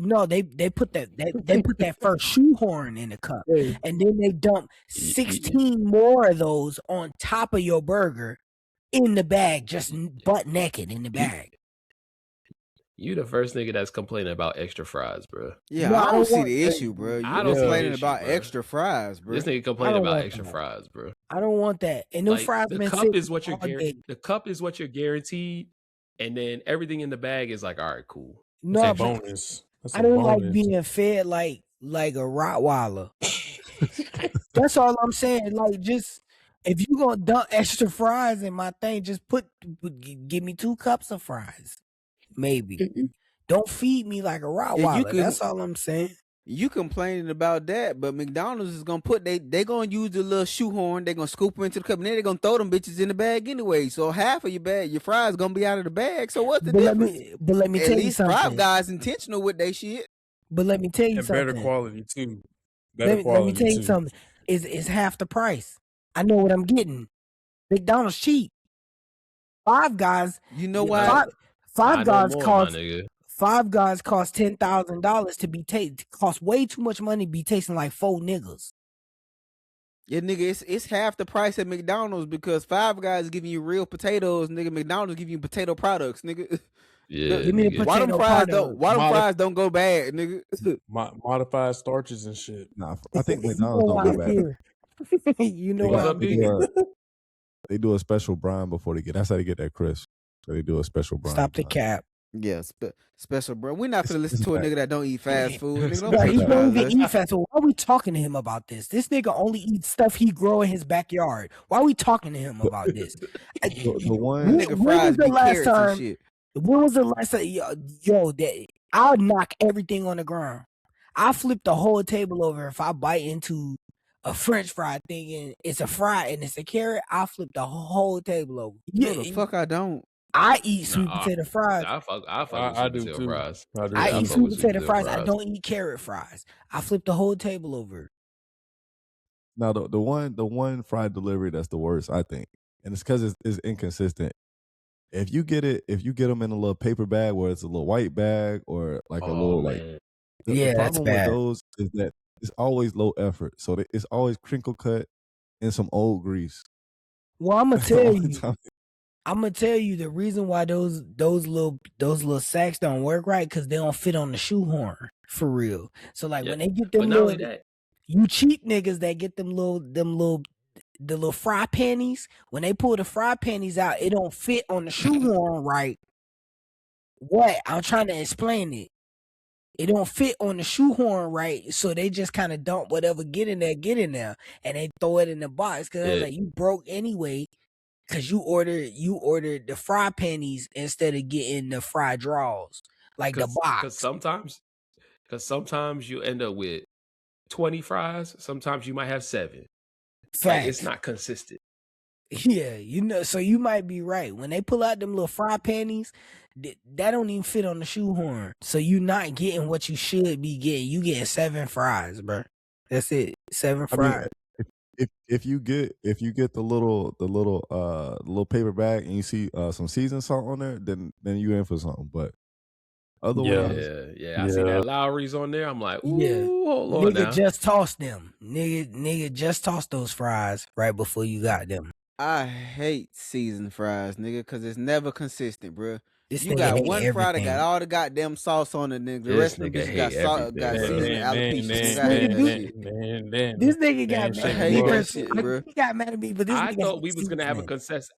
put that first shoehorn in the cup, and then they dump 16 more of those on top of your burger in the bag, just butt naked in the bag. You the first nigga that's complaining about extra fries, bro. Yeah, I don't see the issue, bro. You complaining about extra fries, bro. This nigga complaining about extra fries, bro. I don't want that. And those fries, the cup is what you're the cup is what you're guaranteed, and then everything in the bag is like, all right, cool. No, That's a bonus. That's I a don't bonus. like being fed like a Rottweiler. That's all I'm saying. Like, just if you gonna dump extra fries in my thing, just give me 2 cups of fries. Maybe. Don't feed me like a Rottweiler. That's all I'm saying. You complaining about that, but McDonald's is gonna they gonna use the little shoehorn. They gonna scoop them into the cup, and then they gonna throw them bitches in the bag anyway. So half of your fries gonna be out of the bag. So what's the difference? But let me tell you something. Five Guys intentional with they shit. But let me tell you something. Better quality too. Let me tell you something. It's half the price. I know what I'm getting. McDonald's cheap. Five Guys. You know why? Five Guys cost $10,000 to be tasted. Cost way too much money to be tasting like 4 niggas. Yeah, nigga, it's half the price at McDonald's because Five Guys giving you real potatoes, nigga. McDonald's giving you potato products, nigga. Yeah, give me the potato products. Why them fries don't go bad, nigga? Modified starches and shit. Nah, I think McDonald's don't go bad. You know what? They do a special brine before they get. That's how they get that crisp. So they do a special brine. Stop the cap. Yeah, special, bro. We're not gonna listen to a nigga that don't eat fast food. Nigga, Bro, he don't even eat fast food. Why are we talking to him about this? This nigga only eats stuff he grow in his backyard. Why are we talking to him about this? When was the last time? When was the last time? I'll knock everything on the ground. I'll flip the whole table over if I bite into a French fry thinking it's a fry and it's a carrot. I'll flip the whole table over. No, the fuck I don't. I eat sweet potato fries. I fuck with sweet potato fries. I eat sweet potato fries. I don't eat carrot fries. I flip the whole table over. Now the one fried delivery that's the worst, I think, and it's because it's inconsistent. If you get them in a little paper bag where it's a little white bag or like a little man. the problem with those is that it's always low effort, so it's always crinkle cut in some old grease. Well, I'm gonna tell you. I'm gonna tell you the reason why those little sacks don't work right because they don't fit on the shoehorn for real. So like when they get them you cheap niggas that get the little fry panties, when they pull the fry panties out, it don't fit on the shoehorn right. What? I'm trying to explain it. It don't fit on the shoehorn right, so they just kind of dump whatever get in there, and they throw it in the box because like you broke anyway. Cause you ordered the fry panties instead of getting the fry draws. like the box. Because sometimes you end up with 20 fries. Sometimes you might have 7. Facts. Like, it's not consistent. Yeah, so you might be right. When they pull out them little fry panties, that don't even fit on the shoehorn. So you not getting what you should be getting. You getting 7 fries, bro. That's it. 7 fries. If you get the little paper bag and you see some seasoned salt on there, then you in for something. But otherwise, I see that Lowry's on there. I'm like, ooh, Yeah. hold on now. Just toss them. Nigga, just toss those fries right before you got them. I hate seasoned fries, nigga, because it's never consistent, bro. You nigga got hate one fry that everything. got all the goddamn sauce on it, nigga. The This rest of them nigga bitches got hate salt, got everything, bro. seasoned alopecia. Nigga, I hate that shit. This nigga got mad I at hate me. that shit, bro. He got mad at me, but this I nigga thought hate we was gonna have a seasoning. consensus.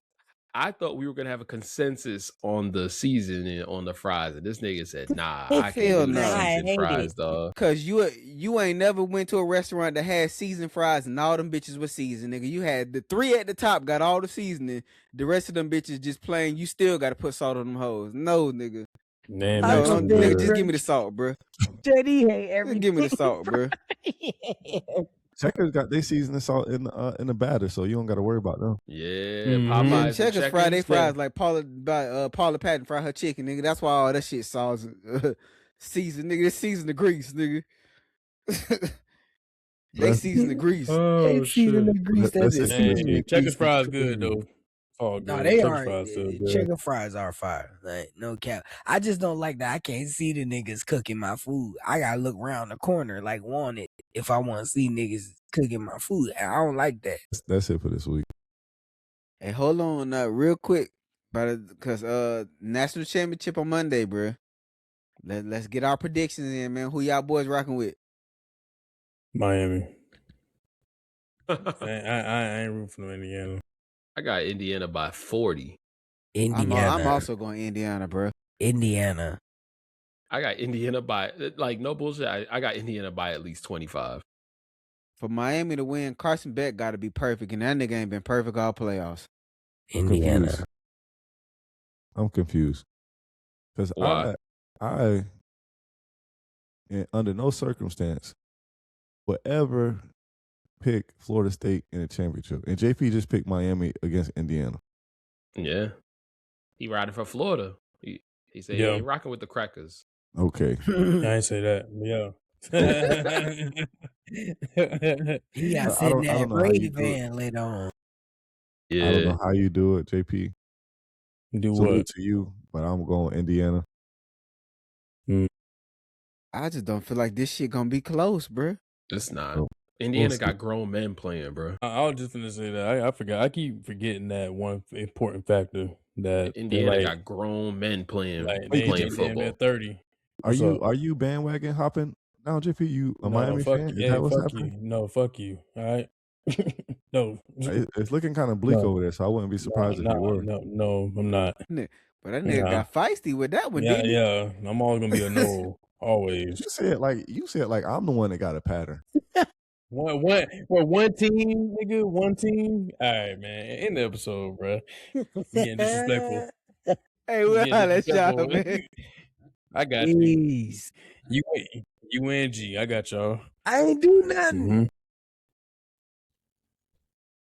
I thought we were gonna have a consensus on the seasoning on the fries, and this nigga said, "Nah, I can't do seasoned fries, dog." Cause you ain't never went to a restaurant that had seasoned fries and all them bitches were seasoned, nigga. You had the 3 at the top got all the seasoning, the rest of them bitches just plain. You still got to put salt on them hoes. No, nigga. Nigga, just give me the salt, bro. JD hate everything. Give me the salt, bro. Checkers got their seasoning salt in the batter, so you don't got to worry about them. Yeah, Popeyes. Checkers fry they fries like Paula Patton fry her chicken, nigga. That's why all that shit sauce seasoned, nigga. They season the grease, nigga. They season the grease. They season the grease. That's it. Checkers fries good though. Oh, no, they are. Chicken fries are fire. Like, no cap. I just don't like that. I can't see the niggas cooking my food. I gotta look around the corner, like, want it if I want to see niggas cooking my food. And I don't like that. That's it for this week. Hey, hold on, real quick, because national championship on Monday, bro. Let's get our predictions in, man. Who y'all boys rocking with? Miami. I ain't rooting for Indiana. I got Indiana by 40. Indiana. I'm also going Indiana, bro. Indiana. I got Indiana by, like, no bullshit. I got Indiana by at least 25. For Miami to win, Carson Beck got to be perfect, and that nigga ain't been perfect all playoffs. Indiana. I'm confused because I under no circumstance would ever pick Florida State in a championship, and JP just picked Miami against Indiana. Yeah, he riding for Florida. He said he ain't rocking with the Crackers. Okay, I ain't say that. He got sitting that Brady van later on. Yeah, I don't know how you do it, JP. Do Salute what to you, but I'm going Indiana. I just don't feel like this shit gonna be close, bro. It's not. Indiana got grown men playing, bro. I was just gonna say that. I forgot. I keep forgetting that one important factor that Indiana got grown men playing football. 30. Are you bandwagon hopping now, JP? You a Miami fan? Is that what's happening? No, fuck you. All right. No, it's looking kind of bleak over there, so I wouldn't be surprised if you were. No, I'm not. But that nigga got feisty with that one, didn't he? Yeah. I'm always gonna be a no. Always. You said like I'm the one that got a pattern. One team, nigga. One team. All right, man. End the episode, bro. Getting disrespectful. Hey, we'll holler at y'all, man. I got you. UNG. I got y'all. I ain't do nothing. Mm-hmm.